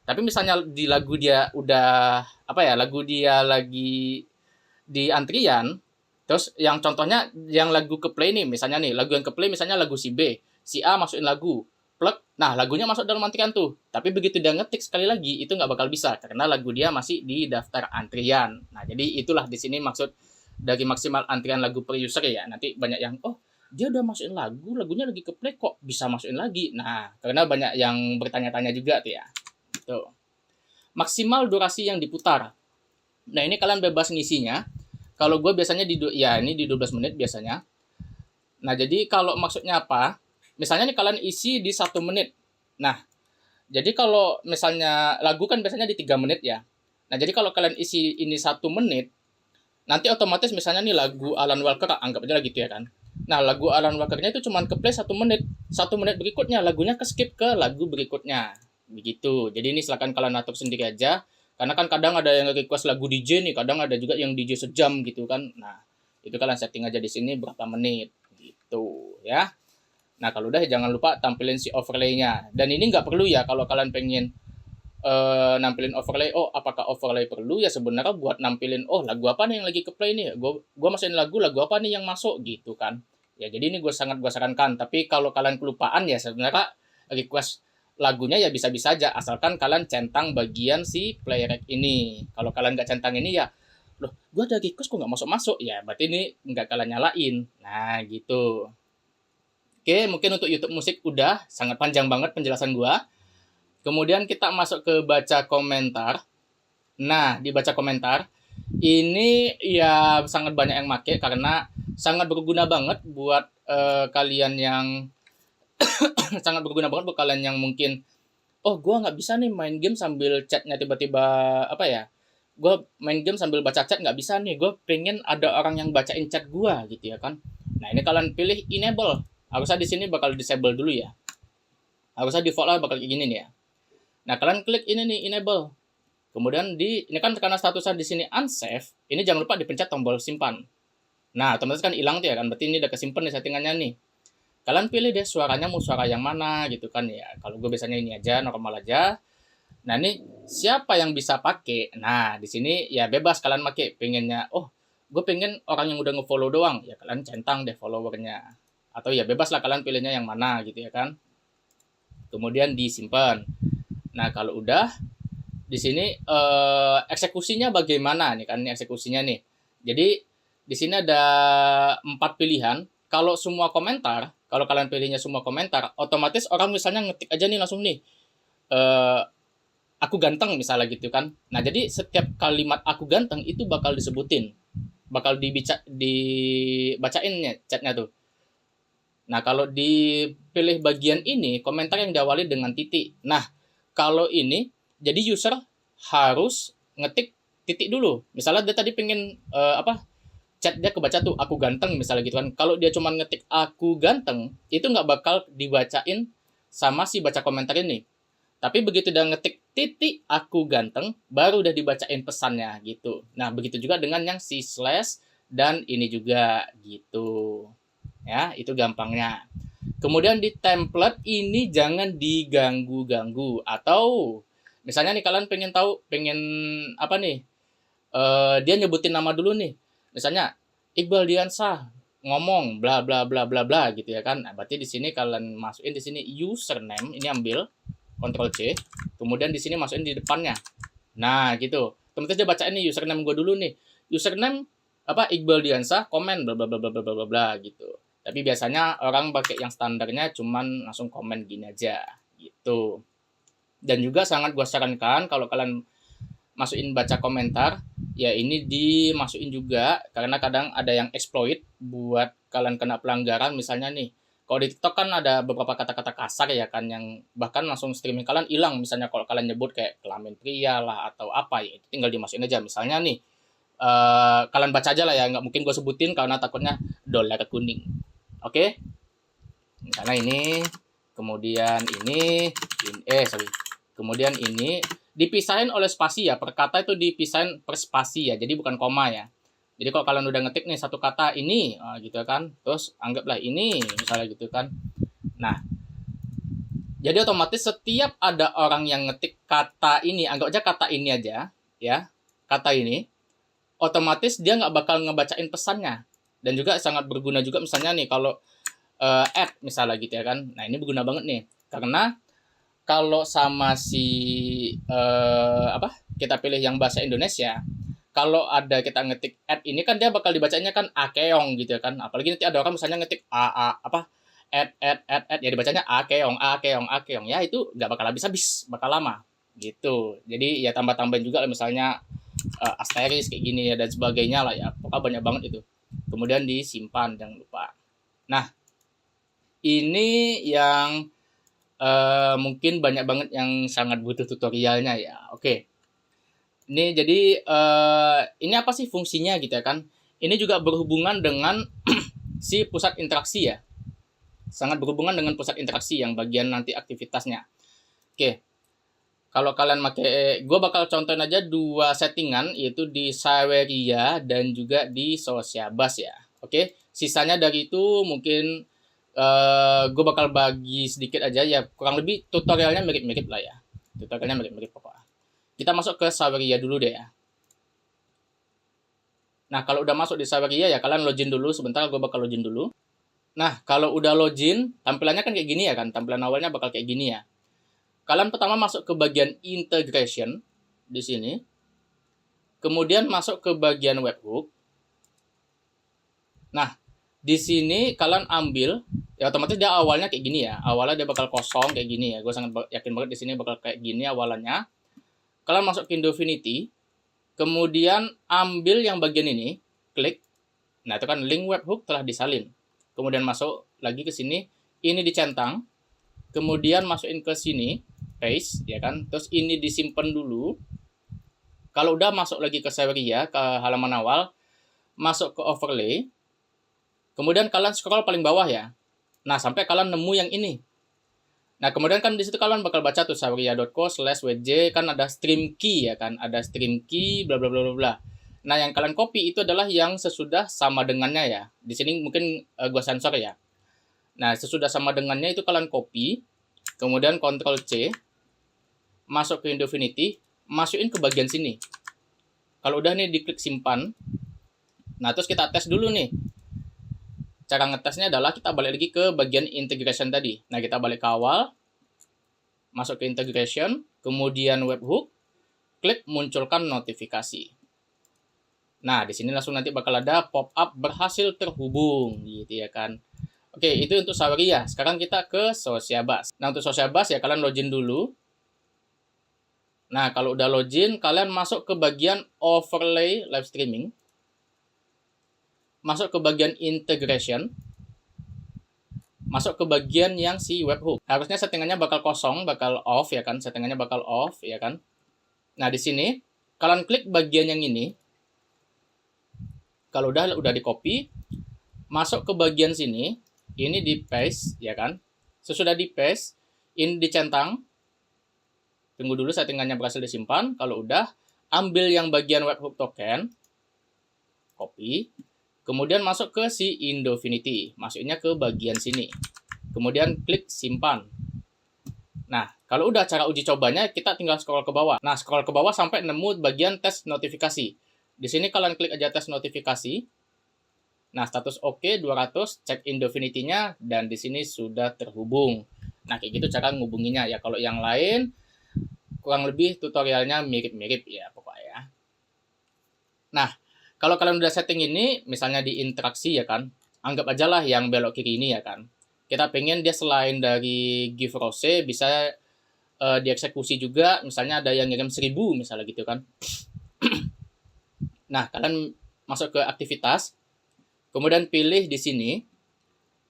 Tapi misalnya di lagu dia udah apa ya, lagu dia lagi di antrian, terus yang contohnya yang lagu ke play nih, misalnya nih lagu yang ke play misalnya lagu si B, si A masukin lagu, plug, nah lagunya masuk dalam antrian tuh. Tapi begitu dia ngetik sekali lagi itu nggak bakal bisa karena lagu dia masih di daftar antrian. Nah jadi itulah di sini maksud dari maksimal antrian lagu per user ya. Nanti banyak yang oh dia udah masukin lagu, lagunya lagi ke play kok bisa masukin lagi. Nah karena banyak yang bertanya-tanya juga tuh ya. Tuh. Maksimal durasi yang diputar. Nah ini kalian bebas ngisinya. Kalau gue biasanya ini di 12 menit biasanya. Nah jadi kalau maksudnya apa? Misalnya nih kalian isi di 1 menit. Nah jadi kalau misalnya lagu kan biasanya di 3 menit ya. Nah jadi kalau kalian isi ini 1 menit, nanti otomatis misalnya nih lagu Alan Walker, anggap aja gitu ya kan. Nah lagu Alan Walker-nya itu cuma ke play 1 menit. 1 menit berikutnya lagunya ke skip ke lagu berikutnya. Begitu. Jadi ini silakan kalian atur sendiri aja. Karena kan kadang ada yang request lagu DJ nih, kadang ada juga yang DJ sejam gitu kan. Nah, itu kalian setting aja di sini berapa menit gitu ya. Nah, kalau udah jangan lupa tampilin si overlay-nya. Dan ini nggak perlu ya kalau kalian pengen nampilin overlay. Oh, apakah overlay perlu? Ya sebenarnya buat nampilin oh lagu apa nih yang lagi ke play nih. Gua masukin lagu apa nih yang masuk gitu kan. Ya, jadi ini gue sarankan. Tapi kalau kalian kelupaan ya sebenarnya request lagunya ya bisa-bisa aja asalkan kalian centang bagian si play rec ini. Kalau kalian nggak centang ini ya loh gue ada request kok nggak masuk ya berarti ini nggak kalian nyalain. Nah gitu. Oke, mungkin untuk YouTube musik udah sangat panjang banget penjelasan gue. Kemudian kita masuk ke baca komentar. Nah di baca komentar ini ya sangat banyak yang make karena sangat berguna banget buat kalian yang sangat berguna banget buat kalian yang mungkin oh gue nggak bisa nih main game sambil chatnya tiba-tiba apa ya, gue main game sambil baca chat nggak bisa nih, gue pengen ada orang yang bacain chat gue gitu ya kan. Nah ini kalian pilih enable, harusnya di sini bakal disable dulu ya, harusnya default lah bakal kayak gini nih ya. Nah kalian klik ini nih enable, kemudian ini kan karena statusnya di sini unsafe, ini jangan lupa dipencet tombol simpan. Nah otomatis kan hilang tuh ya kan, berarti ini udah kesimpan nih settingannya nih. Kalian pilih deh suaranya mau suara yang mana gitu kan ya. Kalau gue biasanya ini aja, normal aja. Nah ini siapa yang bisa pakai? Nah di sini ya bebas kalian pakai. Pengennya, oh gue pengen orang yang udah ngefollow doang. Ya kalian centang deh followernya. Atau ya bebas lah kalian pilihnya yang mana gitu ya kan. Kemudian disimpan. Nah kalau udah di sini eksekusinya bagaimana nih kan, ini eksekusinya nih. Jadi di sini ada 4 pilihan. Kalau semua komentar, kalau kalian pilihnya semua komentar, otomatis orang misalnya ngetik aja nih langsung nih, aku ganteng misalnya gitu kan. Nah jadi setiap kalimat aku ganteng itu bakal disebutin, bakal dibacain chatnya tuh. Nah, kalau dipilih bagian ini, komentar yang diawali dengan titik. Nah, kalau ini, jadi user harus ngetik titik dulu. Misalnya dia tadi pengen chat dia kebaca tuh aku ganteng misalnya gitu kan. Kalau dia cuma ngetik aku ganteng, itu nggak bakal dibacain sama si baca komentar ini. Tapi begitu dia ngetik titik aku ganteng, baru udah dibacain pesannya gitu. Nah, begitu juga dengan yang si slash dan ini juga gitu. Ya, itu gampangnya. Kemudian di template ini jangan diganggu-ganggu, atau misalnya nih kalian pengen tahu, pengen apa nih, dia nyebutin nama dulu nih, misalnya Iqbal Diansah ngomong bla bla bla bla bla gitu ya kan. Nah, berarti di sini kalian masukin di sini username, ini ambil Ctrl C, kemudian di sini masukin di depannya. Nah, gitu. Teman-teman dia bacain nih username gue dulu nih. Username Iqbal Diansah komen bla bla bla bla bla bla bla gitu. Tapi biasanya orang pakai yang standarnya cuman langsung komen gini aja gitu. Dan juga sangat gue sarankan kalau kalian masukin baca komentar, ya ini dimasukin juga karena kadang ada yang exploit buat kalian kena pelanggaran. Misalnya nih, kalau di TikTok kan ada beberapa kata-kata kasar ya kan yang bahkan langsung streaming kalian hilang. Misalnya kalau kalian nyebut kayak kelamin pria lah atau apa ya, itu tinggal dimasukin aja. Misalnya nih, kalian baca aja lah ya, nggak mungkin gue sebutin karena takutnya dolar kuning. Oke, misalnya ini, kemudian sorry, kemudian ini dipisahin oleh spasi ya, per kata itu dipisahin per spasi ya, jadi bukan koma ya. Jadi kalau kalian udah ngetik nih satu kata ini gitu kan, terus anggaplah ini misalnya gitu kan. Nah, jadi otomatis setiap ada orang yang ngetik kata ini, anggap aja kata ini aja ya, kata ini, otomatis dia nggak bakal ngebacain pesannya. Dan juga sangat berguna juga misalnya nih kalau add misalnya gitu ya kan. Nah, ini berguna banget nih karena kalau sama si kita pilih yang bahasa Indonesia, kalau ada kita ngetik add ini kan dia bakal dibacanya kan akeong gitu ya kan. Apalagi nanti ada orang misalnya ngetik add ya dibacanya akeong ya, itu nggak bakal habis bakal lama gitu. Jadi ya tambah-tambahin juga misalnya asteris kayak gini ya dan sebagainya lah ya, pokoknya banyak banget itu. Kemudian disimpan jangan lupa. Nah, ini yang mungkin banyak banget yang sangat butuh tutorialnya ya. Oke. Ini jadi ini apa sih fungsinya gitu ya kan? Ini juga berhubungan dengan si pusat interaksi ya. Sangat berhubungan dengan pusat interaksi yang bagian nanti aktivitasnya. Oke. Kalau kalian pakai, gue bakal contohin aja dua settingan, yaitu di Saweria dan juga di Sociabas ya. Oke. Sisanya dari itu mungkin gue bakal bagi sedikit aja ya, kurang lebih tutorialnya mirip-mirip lah ya. Tutorialnya mirip-mirip pokoknya. Kita masuk ke Saweria dulu deh ya. Nah, kalau udah masuk di Saweria ya kalian login dulu sebentar, gue bakal login dulu. Nah, kalau udah login, tampilannya kan kayak gini ya kan, tampilan awalnya bakal kayak gini ya. Kalian pertama masuk ke bagian integration di sini. Kemudian masuk ke bagian webhook. Nah, di sini kalian ambil, ya otomatis dia awalnya kayak gini ya. Awalnya dia bakal kosong kayak gini ya. Gue sangat yakin banget di sini bakal kayak gini awalannya. Kalian masuk ke Indofinity, kemudian ambil yang bagian ini, klik. Nah, itu kan link webhook telah disalin. Kemudian masuk lagi ke sini, ini dicentang. Kemudian masukin ke sini, paste, ya kan. Terus ini disimpan dulu. Kalau udah masuk lagi ke Saweria, ke halaman awal, masuk ke overlay. Kemudian kalian scroll paling bawah ya. Nah, sampai kalian nemu yang ini. Nah, kemudian kan di situ kalian bakal baca tuh saweria.co/wj, kan ada stream key ya kan, ada stream key bla bla bla bla. Nah, yang kalian copy itu adalah yang sesudah sama dengannya ya. Di sini mungkin gua sensor ya. Nah, sesudah sama dengannya itu kalian copy, kemudian Ctrl C, masuk ke Indofinity, masukin ke bagian sini. Kalau udah nih diklik simpan. Nah, terus kita tes dulu nih. Cara ngetesnya adalah kita balik lagi ke bagian integration tadi. Nah, kita balik ke awal, masuk ke integration, kemudian webhook, klik munculkan notifikasi. Nah, di sini langsung nanti bakal ada pop-up berhasil terhubung, gitu ya kan. Oke, itu untuk Saweria. Sekarang kita ke Sociabas. Nah, untuk Sociabas ya kalian login dulu. Nah, kalau udah login, kalian masuk ke bagian overlay live streaming. Masuk ke bagian integration. masuk ke bagian yang si webhook. Harusnya settingannya bakal kosong, bakal off ya kan, settingannya bakal off ya kan. Nah, di sini kalian klik bagian yang ini. Kalau udah di copy, masuk ke bagian sini, ini di paste ya kan. Sesudah di paste, ini dicentang. Tunggu dulu settingannya berhasil disimpan. Kalau udah, ambil yang bagian webhook token, copy, kemudian masuk ke si Indofinity, masuknya ke bagian sini. Kemudian klik simpan. Nah, kalau udah cara uji cobanya, kita tinggal scroll ke bawah. Nah, scroll ke bawah sampai nemu bagian tes notifikasi. Di sini kalian klik aja tes notifikasi. Nah, status oke 200, cek Indofinity-nya, dan di sini sudah terhubung. Nah, kayak gitu cara ngubunginya ya. Kalau yang lain, kurang lebih tutorialnya mirip-mirip ya pokoknya. Nah, kalau kalian udah setting ini, misalnya di interaksi ya kan, anggap aja lah yang belok kiri ini ya kan. Kita pengen dia selain dari give rose bisa dieksekusi juga, misalnya ada yang ngirim 1000 misalnya gitu kan. Nah, kalian masuk ke aktivitas, kemudian pilih di sini,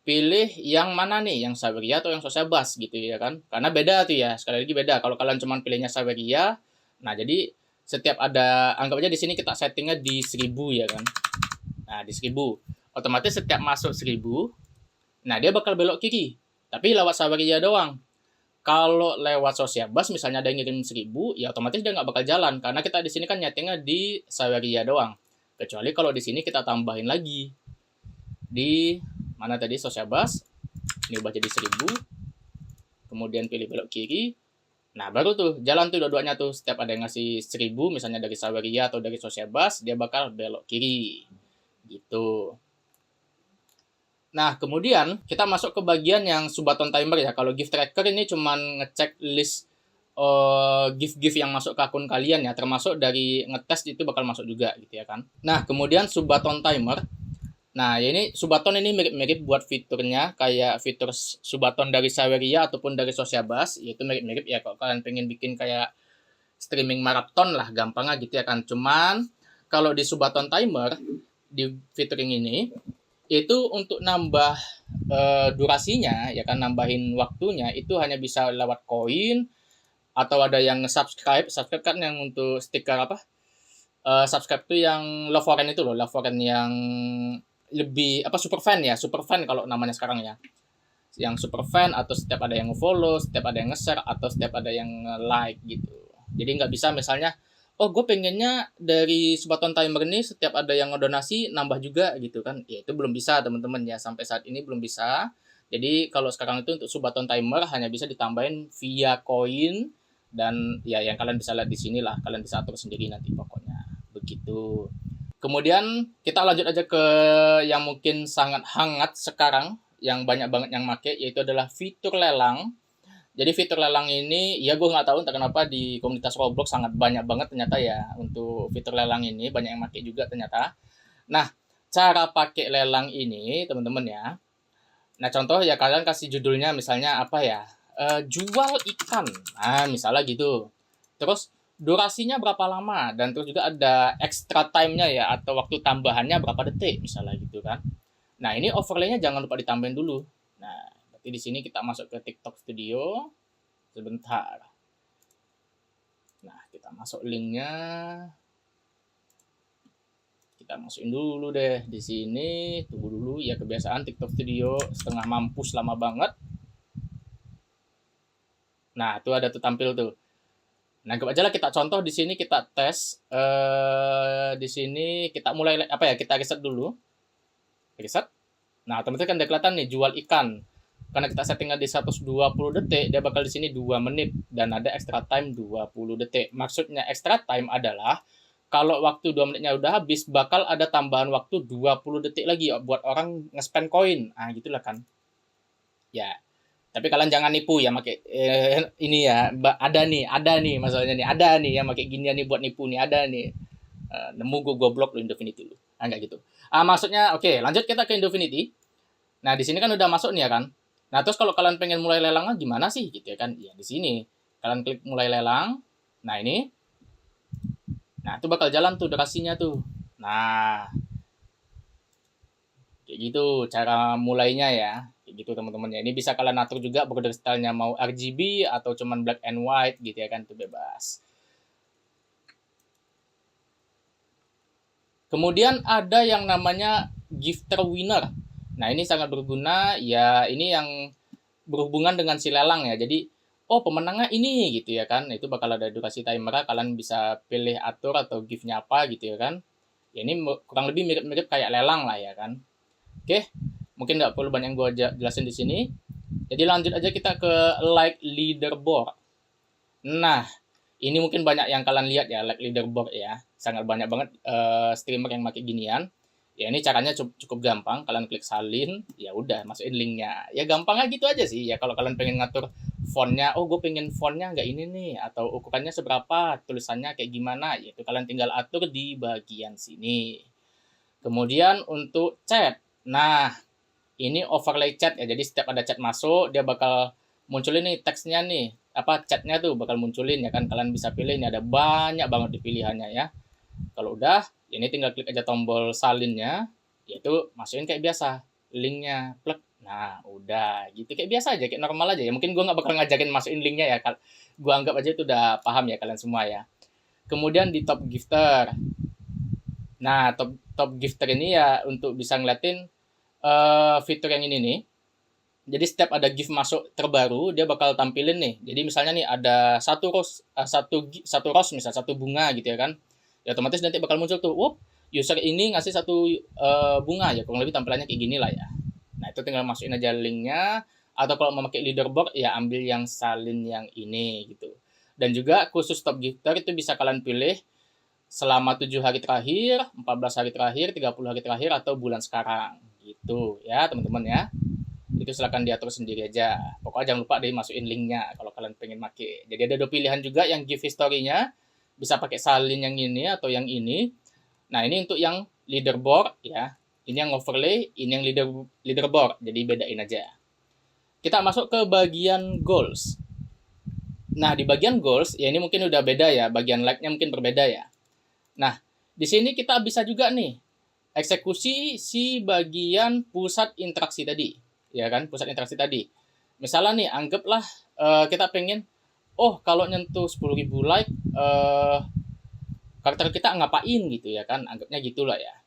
pilih yang mana nih, yang Saweria atau yang Sosiabas gitu ya kan. Karena beda tuh ya, sekali lagi beda. Kalau kalian cuma pilihnya Saweria, nah jadi setiap ada, anggap aja di sini kita settingnya di 1000 ya kan. Nah, di 1000. Otomatis setiap masuk 1000, nah dia bakal belok kiri. Tapi lewat Saweria doang. Kalau lewat Sosiabas misalnya ada yang ngirim 1000, ya otomatis dia nggak bakal jalan. Karena kita di sini kan nyetingnya di Saweria doang. Kecuali kalau di sini kita tambahin lagi. Di mana tadi Sosiabas, ini ubah jadi 1000, kemudian pilih belok kiri. Nah, baru tuh jalan tuh dua-duanya tuh. Setiap ada yang ngasih 1000 misalnya dari Saweria atau dari Sosiabas, dia bakal belok kiri gitu. Nah, kemudian kita masuk ke bagian yang Subaton Timer ya. Kalau gift tracker ini cuman ngecek list gift-gift yang masuk ke akun kalian ya, termasuk dari ngetes itu bakal masuk juga gitu ya kan. Nah, kemudian Subaton Timer. Nah, ini Subaton ini mirip-mirip buat fiturnya kayak fitur Subaton dari Saweria ataupun dari Sosiabas, yaitu mirip-mirip ya. Kalau kalian pengen bikin kayak streaming maraton lah, gampangnya gitu ya kan. Cuman kalau di Subaton Timer di fitur ini itu untuk nambah durasinya ya kan, nambahin waktunya itu hanya bisa lewat koin atau ada yang subscribe kan yang untuk stiker apa? Subscribe tuh yang love foreign itu loh, love foreign yang lebih apa super fan kalau namanya sekarang ya, yang super fan, atau setiap ada yang follow, setiap ada yang nge-share, atau setiap ada yang like gitu. Jadi nggak bisa misalnya, oh gue pengennya dari Subaton Timer ini setiap ada yang ngedonasi nambah juga gitu kan, ya itu belum bisa teman-teman ya, sampai saat ini belum bisa. Jadi kalau sekarang itu untuk Subaton Timer hanya bisa ditambahin via koin, dan ya yang kalian bisa lihat di sini lah, kalian bisa atur sendiri nanti pokoknya begitu. Kemudian kita lanjut aja ke yang mungkin sangat hangat sekarang, yang banyak banget yang make, yaitu adalah fitur lelang. Jadi fitur lelang ini, ya gue nggak tahu entah kenapa di komunitas Roblox sangat banyak banget ternyata ya untuk fitur lelang ini, banyak yang make juga ternyata. Nah, cara pakai lelang ini teman-teman ya. Nah, contoh ya kalian kasih judulnya misalnya apa ya, jual ikan. Nah, misalnya gitu. Terus durasinya berapa lama, dan terus juga ada extra time-nya ya, atau waktu tambahannya berapa detik misalnya gitu kan. Nah, ini overlay-nya jangan lupa ditambahin dulu. Nah, berarti di sini kita masuk ke TikTok Studio sebentar. Nah, kita masuk linknya. Kita masukin dulu deh di sini. Tunggu dulu ya, kebiasaan TikTok Studio setengah mampus lama banget. Nah, itu ada tuh tampil tuh. Nah, anggap aja lah kita contoh di sini kita tes, di sini kita mulai apa ya, kita reset dulu. Reset. Nah, otomatis kan udah kelihatan nih jual ikan. Karena kita settingnya di 120 detik, dia bakal di sini 2 menit dan ada extra time 20 detik. Maksudnya extra time adalah kalau waktu 2 menitnya udah habis, bakal ada tambahan waktu 20 detik lagi buat orang nge-spend koin. Ah, gitulah kan. Ya, tapi kalian jangan nipu ya pakai ini ya, ada nih masalahnya nih, ada nih yang pakai ginian nih buat nipu nih, ada nih. Nemu gue goblok lo Indofinity lu. Enggak gitu. Maksudnya oke, lanjut kita ke Indofinity. Nah, di sini kan udah masuk nih ya kan. Nah, terus kalau kalian pengen mulai lelangnya gimana sih gitu ya kan? Ya di sini. Kalian klik mulai lelang. Nah, ini. Nah, itu bakal jalan tuh durasinya tuh. Nah, kayak gitu cara mulainya ya. gitu teman-teman ya. Ini bisa kalian atur juga border style-nya mau RGB atau cuman black and white gitu ya kan, itu bebas. Kemudian ada yang namanya gifter winner. Nah, ini sangat berguna ya, ini yang berhubungan dengan si lelang ya. Jadi, oh pemenangnya ini gitu ya kan. Itu bakal ada durasi timer, kalian bisa pilih atur atau gift-nya apa gitu ya kan. Ya ini kurang lebih mirip-mirip kayak lelang lah ya kan. Oke, mungkin nggak perlu banyak yang gue jelasin di sini. Jadi lanjut aja kita ke like leaderboard. Nah, ini mungkin banyak yang kalian lihat ya, like leaderboard ya. Sangat banyak banget streamer yang pakai ginian. Ya ini caranya cukup gampang, kalian klik salin, ya udah masukin linknya. Ya gampangnya gitu aja sih. Ya kalau kalian pengen ngatur fontnya, oh gue pengen fontnya nggak ini nih, atau ukurannya seberapa, tulisannya kayak gimana, yaitu kalian tinggal atur di bagian sini. Kemudian untuk chat, nah ini overlay chat ya. Jadi setiap ada chat masuk, dia bakal munculin nih teksnya nih, apa chatnya tuh bakal munculin ya kan. Kalian bisa pilih, ini ada banyak banget di pilihannya ya. Kalau udah, ini tinggal klik aja tombol salinnya, yaitu masukin kayak biasa, linknya, plek. Nah, udah gitu kayak biasa aja, kayak normal aja ya. Mungkin gue nggak bakal ngajakin masukin linknya ya, gue anggap aja itu udah paham ya kalian semua ya. Kemudian di top gifter. Nah, top gifter ini ya untuk bisa ngeliatin fitur yang ini nih. Jadi setiap ada gift masuk terbaru, dia bakal tampilin nih. Jadi misalnya nih ada satu rose misal satu bunga gitu ya kan. Ya otomatis nanti bakal muncul tuh, user ini ngasih satu bunga ya, kurang lebih tampilannya kayak gini lah ya. Nah, itu tinggal masukin aja linknya, atau kalau mau pakai leaderboard ya ambil yang salin yang ini gitu. Dan juga khusus top gifter itu bisa kalian pilih selama 7 hari terakhir, 14 hari terakhir, 30 hari terakhir, atau bulan sekarang gitu ya teman-teman ya. Itu silahkan diatur sendiri aja. Pokoknya jangan lupa deh masukin linknya kalau kalian pengen make. Jadi ada 2 pilihan juga, yang gift history-nya bisa pakai salin yang ini atau yang ini. Nah, ini untuk yang leaderboard ya. Ini yang overlay, ini yang leaderboard. Jadi bedain aja. Kita masuk ke bagian goals. Nah, di bagian goals ya ini mungkin udah beda ya, bagian like-nya mungkin berbeda ya. Nah, di sini kita bisa juga nih eksekusi si bagian pusat interaksi tadi. Ya kan, pusat interaksi tadi. Misalnya nih, anggaplah kita pengen, kalau nyentuh 10.000 like, karakter kita ngapain gitu ya kan, anggapnya gitulah ya.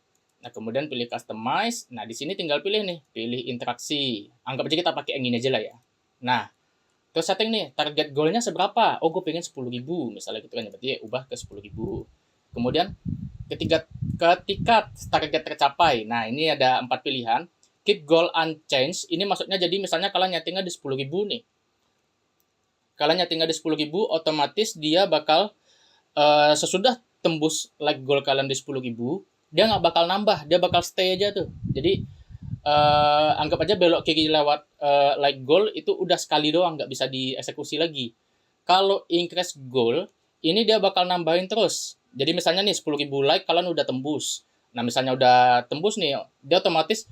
Nah, kemudian pilih customize. Nah, di sini tinggal pilih nih, pilih interaksi. Anggap aja kita pakai yang ini aja lah ya. Nah, terus setting nih, target goalnya seberapa? Gue pengen 10.000 misalnya gitu kan, berarti ya ubah ke 10.000. Kemudian ketika target tercapai, nah ini ada 4 pilihan. Keep goal unchanged, ini maksudnya jadi misalnya kalian nyetingnya di 10.000 nih. Kalian nyetingnya di 10.000, otomatis dia bakal sesudah tembus like goal kalian di 10.000, dia nggak bakal nambah, dia bakal stay aja tuh. Jadi anggap aja belok kiri lewat like goal itu udah sekali doang, nggak bisa dieksekusi lagi. Kalau increase goal, ini dia bakal nambahin terus. Jadi misalnya nih 10.000 like kalian udah tembus. Nah, misalnya udah tembus nih, dia otomatis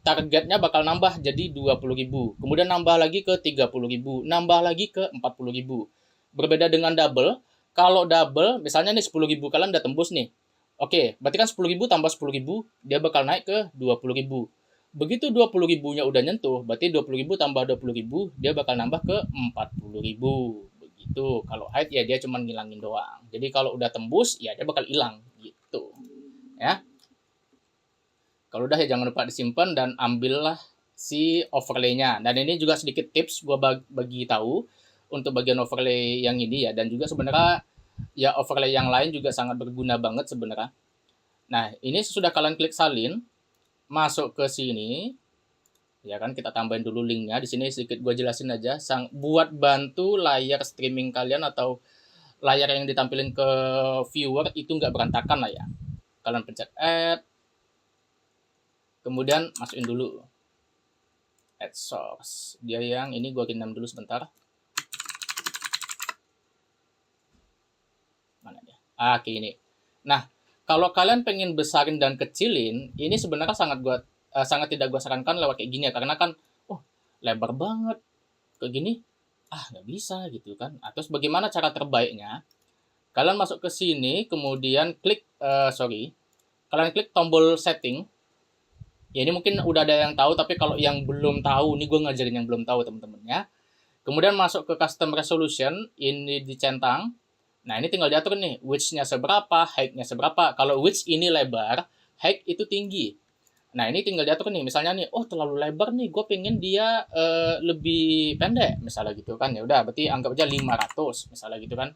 targetnya bakal nambah jadi 20.000. Kemudian nambah lagi ke 30.000, nambah lagi ke 40.000. Berbeda dengan double. Kalau double, misalnya nih 10.000 kalian udah tembus nih. Oke, berarti kan 10.000 tambah 10.000, dia bakal naik ke 20.000. Begitu 20.000-nya udah nyentuh, berarti 20.000 tambah 20.000, dia bakal nambah ke 40.000. Begitu. Kalau hide ya dia cuma ngilangin doang. Jadi kalau udah tembus, ya dia bakal hilang gitu. Ya. Kalau udah ya jangan lupa disimpan dan ambillah si overlay-nya. Dan ini juga sedikit tips gue bagi tahu untuk bagian overlay yang ini ya. Dan juga sebenarnya ya overlay yang lain juga sangat berguna banget sebenarnya. Nah, ini sesudah kalian klik salin, masuk ke sini, ya kan kita tambahin dulu linknya. Di sini sedikit gue jelasin aja. Buat bantu layar streaming kalian atau layar yang ditampilin ke viewer itu nggak berantakan lah ya. Kalian pencet add, kemudian masukin dulu add source. Dia yang ini gue rindam dulu sebentar. Mana dia? Oke, ini. Nah, kalau kalian pengen besarin dan kecilin, ini sebenarnya sangat tidak gue sarankan lewat kayak gini ya, karena kan lebar banget kayak gini, nggak bisa gitu kan. Terus bagaimana cara terbaiknya? Kalian masuk ke sini, kemudian klik kalian klik tombol setting. Ya ini mungkin udah ada yang tahu, tapi kalau yang belum tahu, nih gue ngajarin yang belum tahu teman-teman ya. Kemudian masuk ke custom resolution, ini dicentang. Nah ini tinggal diatur nih, width-nya seberapa, height-nya seberapa. Kalau width ini lebar, height itu tinggi. Nah ini tinggal diatur nih, misalnya nih, oh terlalu lebar nih, gue pengen dia lebih pendek, misalnya gitu kan. Ya udah, berarti anggap aja 500, misalnya gitu kan.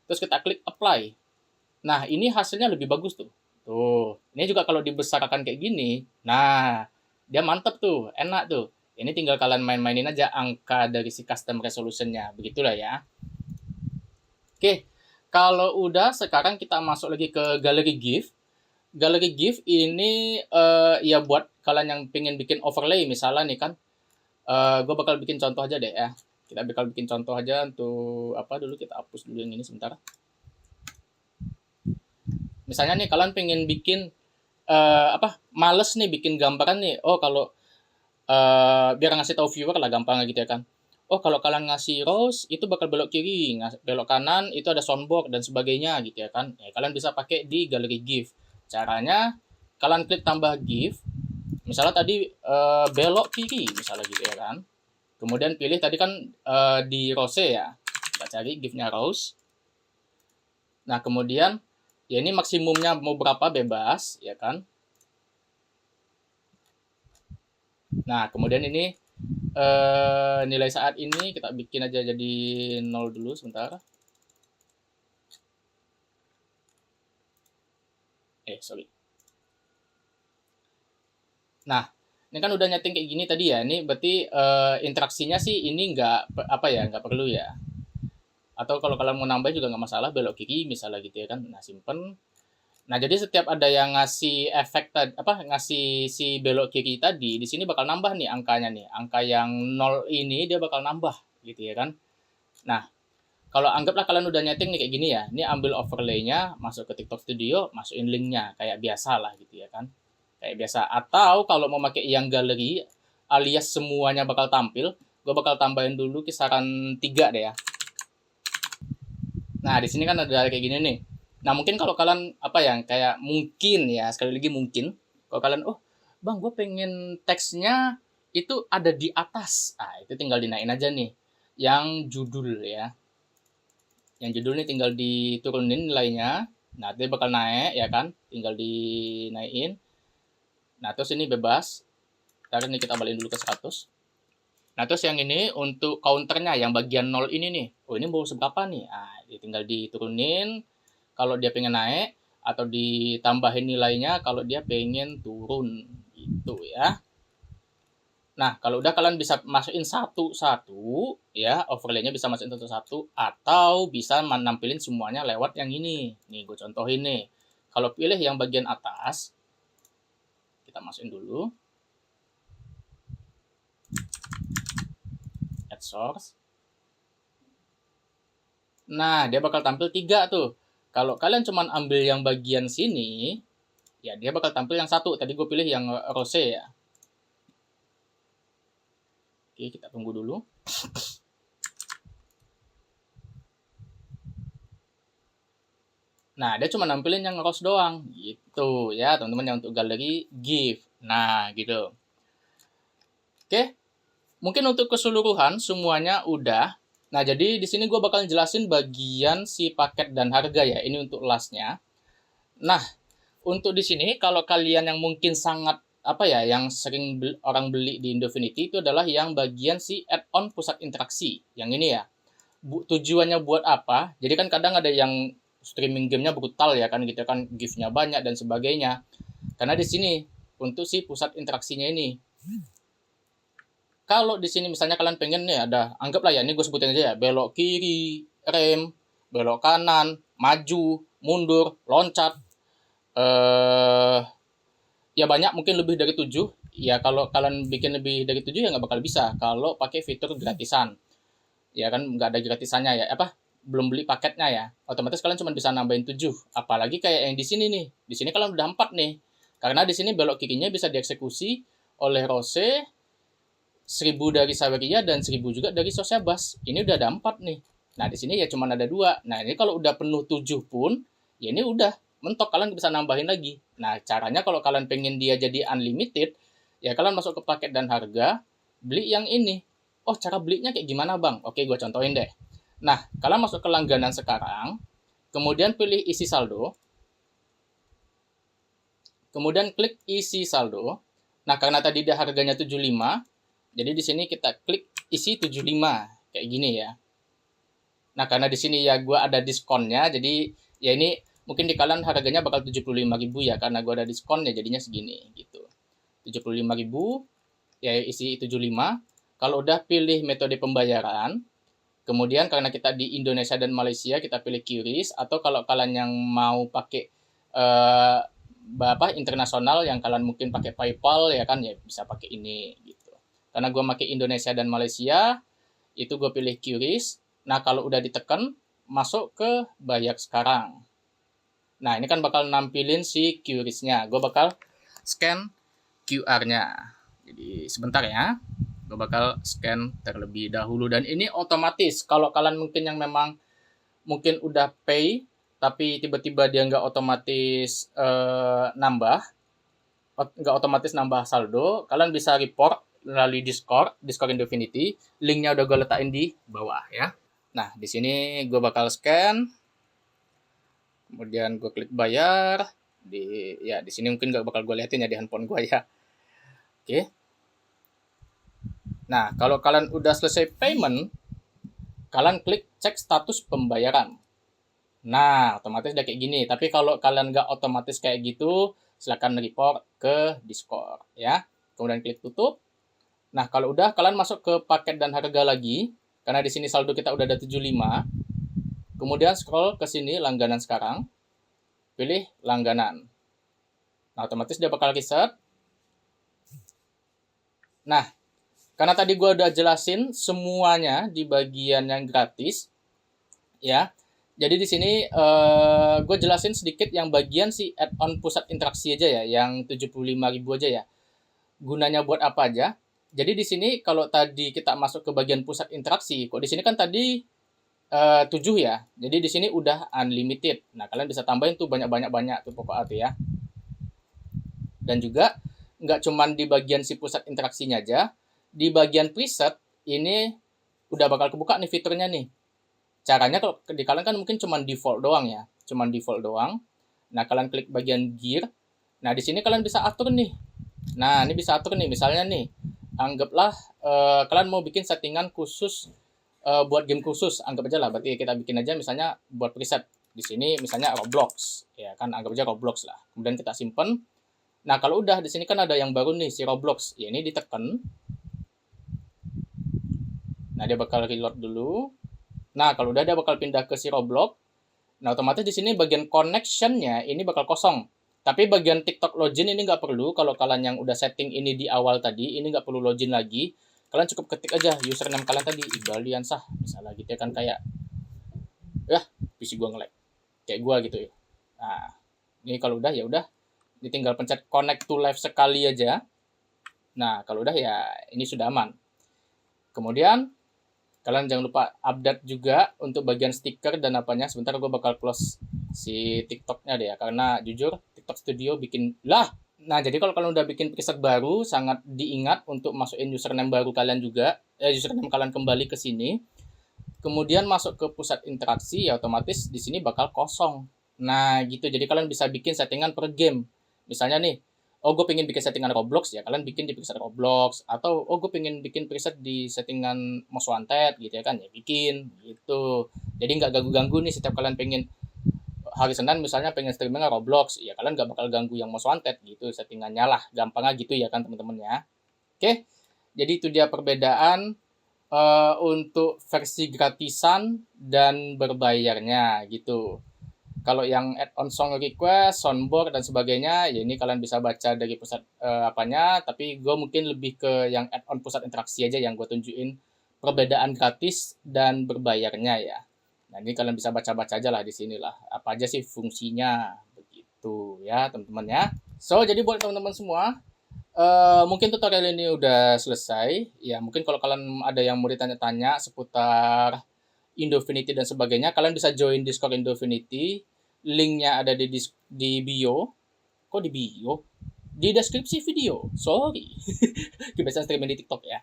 Terus kita klik apply. Nah ini hasilnya lebih bagus tuh. Tuh, ini juga kalau dibesarkan kayak gini, nah dia mantep tuh, enak tuh. Ini tinggal kalian main-mainin aja angka dari si custom resolution-nya, begitulah ya. Oke, kalau udah sekarang kita masuk lagi ke galeri GIF. Galeri GIF ini ya buat kalian yang pengen bikin overlay misalnya nih kan. Gue bakal bikin contoh aja deh ya. Kita bakal bikin contoh aja untuk apa dulu, kita hapus dulu yang ini sebentar. Misalnya nih kalian pengen bikin males nih bikin gambaran nih. Oh kalau biar ngasih tahu viewer lah gampang gitu ya kan. Oh kalau kalian ngasih rows itu bakal belok kiri, belok kanan itu ada soundboard dan sebagainya gitu ya kan. Ya, kalian bisa pakai di galeri GIF. Caranya kalian klik tambah GIF. Misalnya tadi belok kiri misalnya gitu ya kan. Kemudian pilih tadi kan di rows ya. Kita cari GIF-nya rows. Nah kemudian ya ini maksimumnya mau berapa bebas ya kan. Nah kemudian ini nilai saat ini kita bikin aja jadi 0 dulu sebentar. Sorry. Nah, ini kan udah nyeting kayak gini tadi ya. Ini berarti interaksinya sih ini nggak perlu ya. Atau kalau kalian mau nambah juga nggak masalah, belok kiri misalnya gitu ya kan. Nah, simpen. Nah, jadi setiap ada yang ngasih efek ngasih si belok kiri tadi, di sini bakal nambah nih angkanya nih. Angka yang 0 ini dia bakal nambah gitu ya kan. Nah, kalau anggaplah kalian udah nyeting nih kayak gini ya. Ini ambil overlay-nya, masuk ke TikTok Studio, masukin link-nya kayak biasa lah gitu ya kan. Kayak biasa. Atau kalau mau pakai yang galeri alias semuanya bakal tampil, gue bakal tambahin dulu kisaran 3 deh ya. Nah, di sini kan ada kayak gini nih. Nah, mungkin kalau kalian kayak mungkin ya, sekali lagi mungkin kalau kalian Bang, gue pengen teksnya itu ada di atas. Ah, itu tinggal dinaikin aja nih. Yang judul ya. Yang judul nih tinggal diturunin nilainya. Nah, dia bakal naik ya kan? Tinggal dinaikin. Nah, terus ini bebas. Ntar ini kita balikin dulu ke 100. Nah, terus yang ini untuk counternya, yang bagian 0 ini nih. Oh, ini mau seberapa nih? Nah, tinggal diturunin kalau dia pengen naik, atau ditambahin nilainya kalau dia pengen turun. Gitu ya. Nah, kalau udah kalian bisa masukin satu-satu, ya, overlay-nya bisa masukin satu-satu, atau bisa nampilin semuanya lewat yang ini. Nih, gue contohin nih. Kalau pilih yang bagian atas, kita masukin dulu. Add source. Nah, dia bakal tampil 3 tuh. Kalau kalian cuma ambil yang bagian sini, ya dia bakal tampil yang 1. Tadi gue pilih yang rose ya. Oke, kita tunggu dulu. Nah, dia cuma nampilin yang rose doang. Gitu ya, teman-teman, yang untuk galeri GIF. Nah, gitu. Oke, mungkin untuk keseluruhan semuanya udah. Nah, jadi di sini gue bakal jelasin bagian si paket dan harga ya. Ini untuk lastnya. Nah, untuk di sini kalau kalian yang mungkin sangat yang sering orang beli di Indofinity itu adalah yang bagian si add-on pusat interaksi. Yang ini ya. Tujuannya buat apa? Jadi kan kadang ada yang streaming gamenya brutal ya kan gitu kan, GIF-nya banyak dan sebagainya. Karena di sini untuk si pusat interaksinya ini. Kalau di sini misalnya kalian pengen nih ada, anggaplah ya, ini gue sebutin aja ya, belok kiri, rem, belok kanan, maju, mundur, loncat, ya banyak, mungkin lebih dari 7. Ya kalau kalian bikin lebih dari 7 ya nggak bakal bisa kalau pakai fitur gratisan. Ya kan nggak ada gratisannya ya, belum beli paketnya ya. Otomatis kalian cuma bisa nambahin 7. Apalagi kayak yang di sini nih. Di sini kalian udah 4 nih. Karena di sini belok kirinya bisa dieksekusi oleh Rose, 1000 dari Saweria dan 1000 juga dari Sosiabas. Ini udah ada 4 nih. Nah, di sini ya cuma ada 2. Nah, ini kalau udah penuh 7 pun, ya ini udah mentok, kalian bisa nambahin lagi. Nah, caranya kalau kalian pengen dia jadi unlimited, Ya kalian masuk ke paket dan harga, beli yang ini. Oh, cara belinya kayak gimana bang? Oke, gue contohin deh. Nah, kalian masuk ke langganan sekarang, kemudian pilih isi saldo, kemudian klik isi saldo. Nah, karena tadi dia harganya 75, jadi di sini kita klik isi 75 kayak gini ya. Nah, karena di sini ya gue ada diskonnya, jadi ya ini mungkin di kalian harganya bakal 75.000 ya, karena gue ada diskon ya jadinya segini gitu. 75.000 ya isi 75. Kalau udah pilih metode pembayaran, kemudian karena kita di Indonesia dan Malaysia kita pilih QRIS, atau kalau kalian yang mau pakai internasional yang kalian mungkin pakai PayPal ya kan ya bisa pakai ini gitu. Karena gue pakai Indonesia dan Malaysia, itu gue pilih QRIS. Nah, kalau udah ditekan, masuk ke bayar sekarang. Nah, ini kan bakal nampilin si QRIS-nya. Gue bakal scan QR-nya. Jadi, sebentar ya. Gue bakal scan terlebih dahulu. Dan ini otomatis. Kalau kalian mungkin yang memang mungkin udah pay, tapi tiba-tiba dia nggak otomatis nggak otomatis nambah saldo, kalian bisa report melalui Discord Infinity. Linknya udah gue letakin di bawah ya. Nah, di sini gue bakal scan, kemudian gue klik bayar. Di sini mungkin gak bakal gue liatin ya di handphone gue ya. Oke. Nah, kalau kalian udah selesai payment, kalian klik cek status pembayaran. Nah, otomatis udah kayak gini. Tapi kalau kalian nggak otomatis kayak gitu, silakan report ke Discord ya. Kemudian klik tutup. Nah, kalau udah kalian masuk ke paket dan harga lagi, karena di sini saldo kita udah ada 75. Kemudian scroll ke sini langganan sekarang. Pilih langganan. Nah, otomatis dia bakal reset. Nah, karena tadi gue udah jelasin semuanya di bagian yang gratis, ya. Jadi di sini gue jelasin sedikit yang bagian si add-on pusat interaksi aja ya, yang 75.000 aja ya. Gunanya buat apa aja? Jadi di sini kalau tadi kita masuk ke bagian pusat interaksi, kok di sini kan tadi 7 ya. Jadi di sini udah unlimited. Nah, kalian bisa tambahin tuh banyak-banyak tuh pokok arti ya. Dan juga nggak cuman di bagian si pusat interaksinya aja, di bagian preset ini udah bakal kebuka nih fiturnya nih. Caranya kalau di kalian kan mungkin cuman default doang ya, cuman default doang. Nah, kalian klik bagian gear. Nah, di sini kalian bisa atur nih. Nah, ini bisa atur nih, misalnya nih, anggaplah kalian mau bikin settingan khusus buat game khusus, anggap aja lah, berarti kita bikin aja misalnya buat preset. Di sini misalnya Roblox, ya kan, anggap aja Roblox lah. Kemudian kita simpen. Nah, kalau udah di sini kan ada yang baru nih si Roblox. Ya, ini ditekan. Nah, dia bakal reload dulu. Nah, kalau udah dia bakal pindah ke si Roblox. Nah, otomatis di sini bagian connection-nya ini bakal kosong. Tapi bagian TikTok login ini nggak perlu. Kalau kalian yang udah setting ini di awal tadi, ini nggak perlu login lagi. Kalian cukup ketik aja username kalian tadi, Iqbal Diansah. Misalnya gitu ya kan, kayak, ya, PC gua nge-lag. Kayak gua gitu ya. Nah, ini kalau udah ya udah. Ini tinggal pencet connect to live sekali aja. Nah, kalau udah ya ini sudah aman. Kemudian kalian jangan lupa update juga untuk bagian stiker dan apanya. Sebentar gue bakal close si TikToknya deh ya, karena jujur TikTok Studio bikin lah. Nah, jadi kalau kalian udah bikin preset baru, sangat diingat untuk masukin username baru kalian juga. Username kalian kembali ke sini. Kemudian masuk ke pusat interaksi, ya otomatis di sini bakal kosong. Nah, gitu. Jadi kalian bisa bikin settingan per game. Misalnya nih, oh gue pengen bikin settingan Roblox, ya kalian bikin di preset Roblox. Atau oh gue pengen bikin preset di settingan Most Wanted gitu ya kan, ya bikin gitu. Jadi nggak ganggu-ganggu nih setiap kalian pengen hari Senin misalnya pengen streaming Roblox, ya kalian nggak bakal ganggu yang Most Wanted gitu settingannya lah. Gampangnya gitu ya kan teman-teman ya. Oke, jadi itu dia perbedaan untuk versi gratisan dan berbayarnya gitu. Kalau yang add-on song request, soundboard dan sebagainya, ya ini kalian bisa baca dari pusat apanya. Tapi gue mungkin lebih ke yang add-on pusat interaksi aja yang gue tunjukin perbedaan gratis dan berbayarnya ya. Nah, ini kalian bisa baca-baca aja lah di sini lah. Apa aja sih fungsinya begitu ya teman-teman ya. So, jadi buat teman-teman semua, mungkin tutorial ini udah selesai. Ya, mungkin kalau kalian ada yang mau ditanya-tanya seputar Indofinity dan sebagainya, kalian bisa join Discord Indofinity. Linknya ada di bio. Kok di bio? di deskripsi video. Sorry. Kebiasaan streaming di TikTok ya.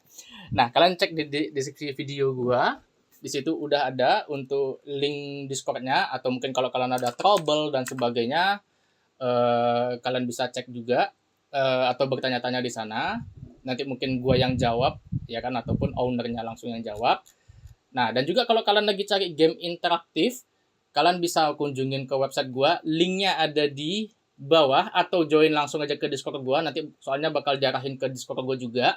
Nah, kalian cek di deskripsi video gua. Di situ udah ada untuk link Discord-nya, atau mungkin kalau kalian ada trouble dan sebagainya, kalian bisa cek juga, atau bertanya-tanya di sana. Nanti mungkin gua yang jawab, ya kan, ataupun ownernya langsung yang jawab. Nah, dan juga kalau kalian lagi cari game interaktif, kalian bisa kunjungin ke website gua, linknya ada di bawah, atau join langsung aja ke Discord gua, nanti soalnya bakal diarahin ke Discord gua juga.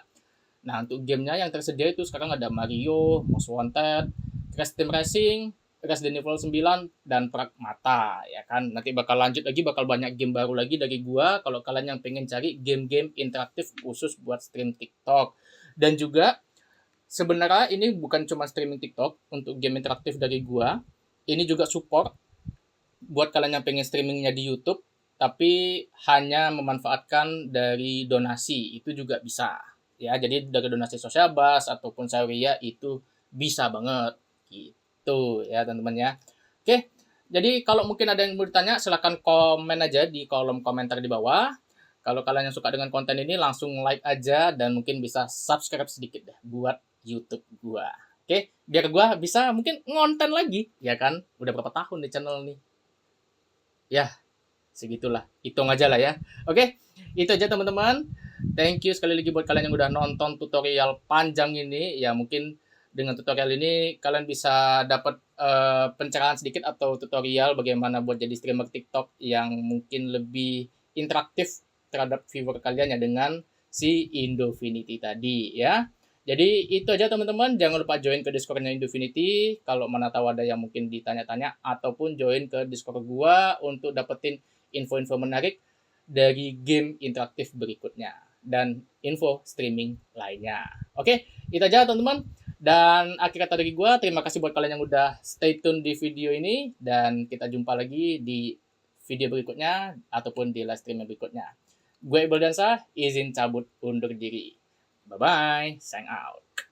Nah, untuk gamenya yang tersedia itu sekarang ada Mario, Most Wanted, Crash Team Racing, Resident Evil 9, dan Pragmata, ya kan. Nanti bakal lanjut lagi, bakal banyak game baru lagi dari gua kalau kalian yang pengen cari game-game interaktif khusus buat stream TikTok. Dan juga sebenarnya ini bukan cuma streaming TikTok untuk game interaktif dari gua, ini juga support buat kalian yang pengen streamingnya di YouTube, tapi hanya memanfaatkan dari donasi, itu juga bisa. Ya, jadi dari donasi Social Bus ataupun Saweria itu bisa banget. Gitu ya, teman-teman ya. Oke, jadi kalau mungkin ada yang mau ditanya, silahkan komen aja di kolom komentar di bawah. Kalau kalian yang suka dengan konten ini, langsung like aja dan mungkin bisa subscribe sedikit deh buat YouTube gua. Oke, biar gua bisa mungkin ngonten lagi, ya kan? Udah berapa tahun di channel nih? Ya, segitulah. Hitung aja lah ya. Oke, itu aja teman-teman. Thank you sekali lagi buat kalian yang udah nonton tutorial panjang ini. Ya, mungkin dengan tutorial ini kalian bisa dapat pencerahan sedikit atau tutorial bagaimana buat jadi streamer TikTok yang mungkin lebih interaktif terhadap viewer kalian ya dengan si Indofinity tadi ya. Jadi itu aja teman-teman, jangan lupa join ke Discord-nya Indofinity kalau mana tahu ada yang mungkin ditanya-tanya, ataupun join ke Discord gua untuk dapetin info-info menarik dari game interaktif berikutnya dan info streaming lainnya. Oke, itu aja teman-teman. Dan akhir kata dari gue, terima kasih buat kalian yang udah stay tune di video ini. Dan kita jumpa lagi di video berikutnya ataupun di live stream berikutnya. Gue Iqbal Dansa, izin cabut undur diri. Bye-bye, sign out.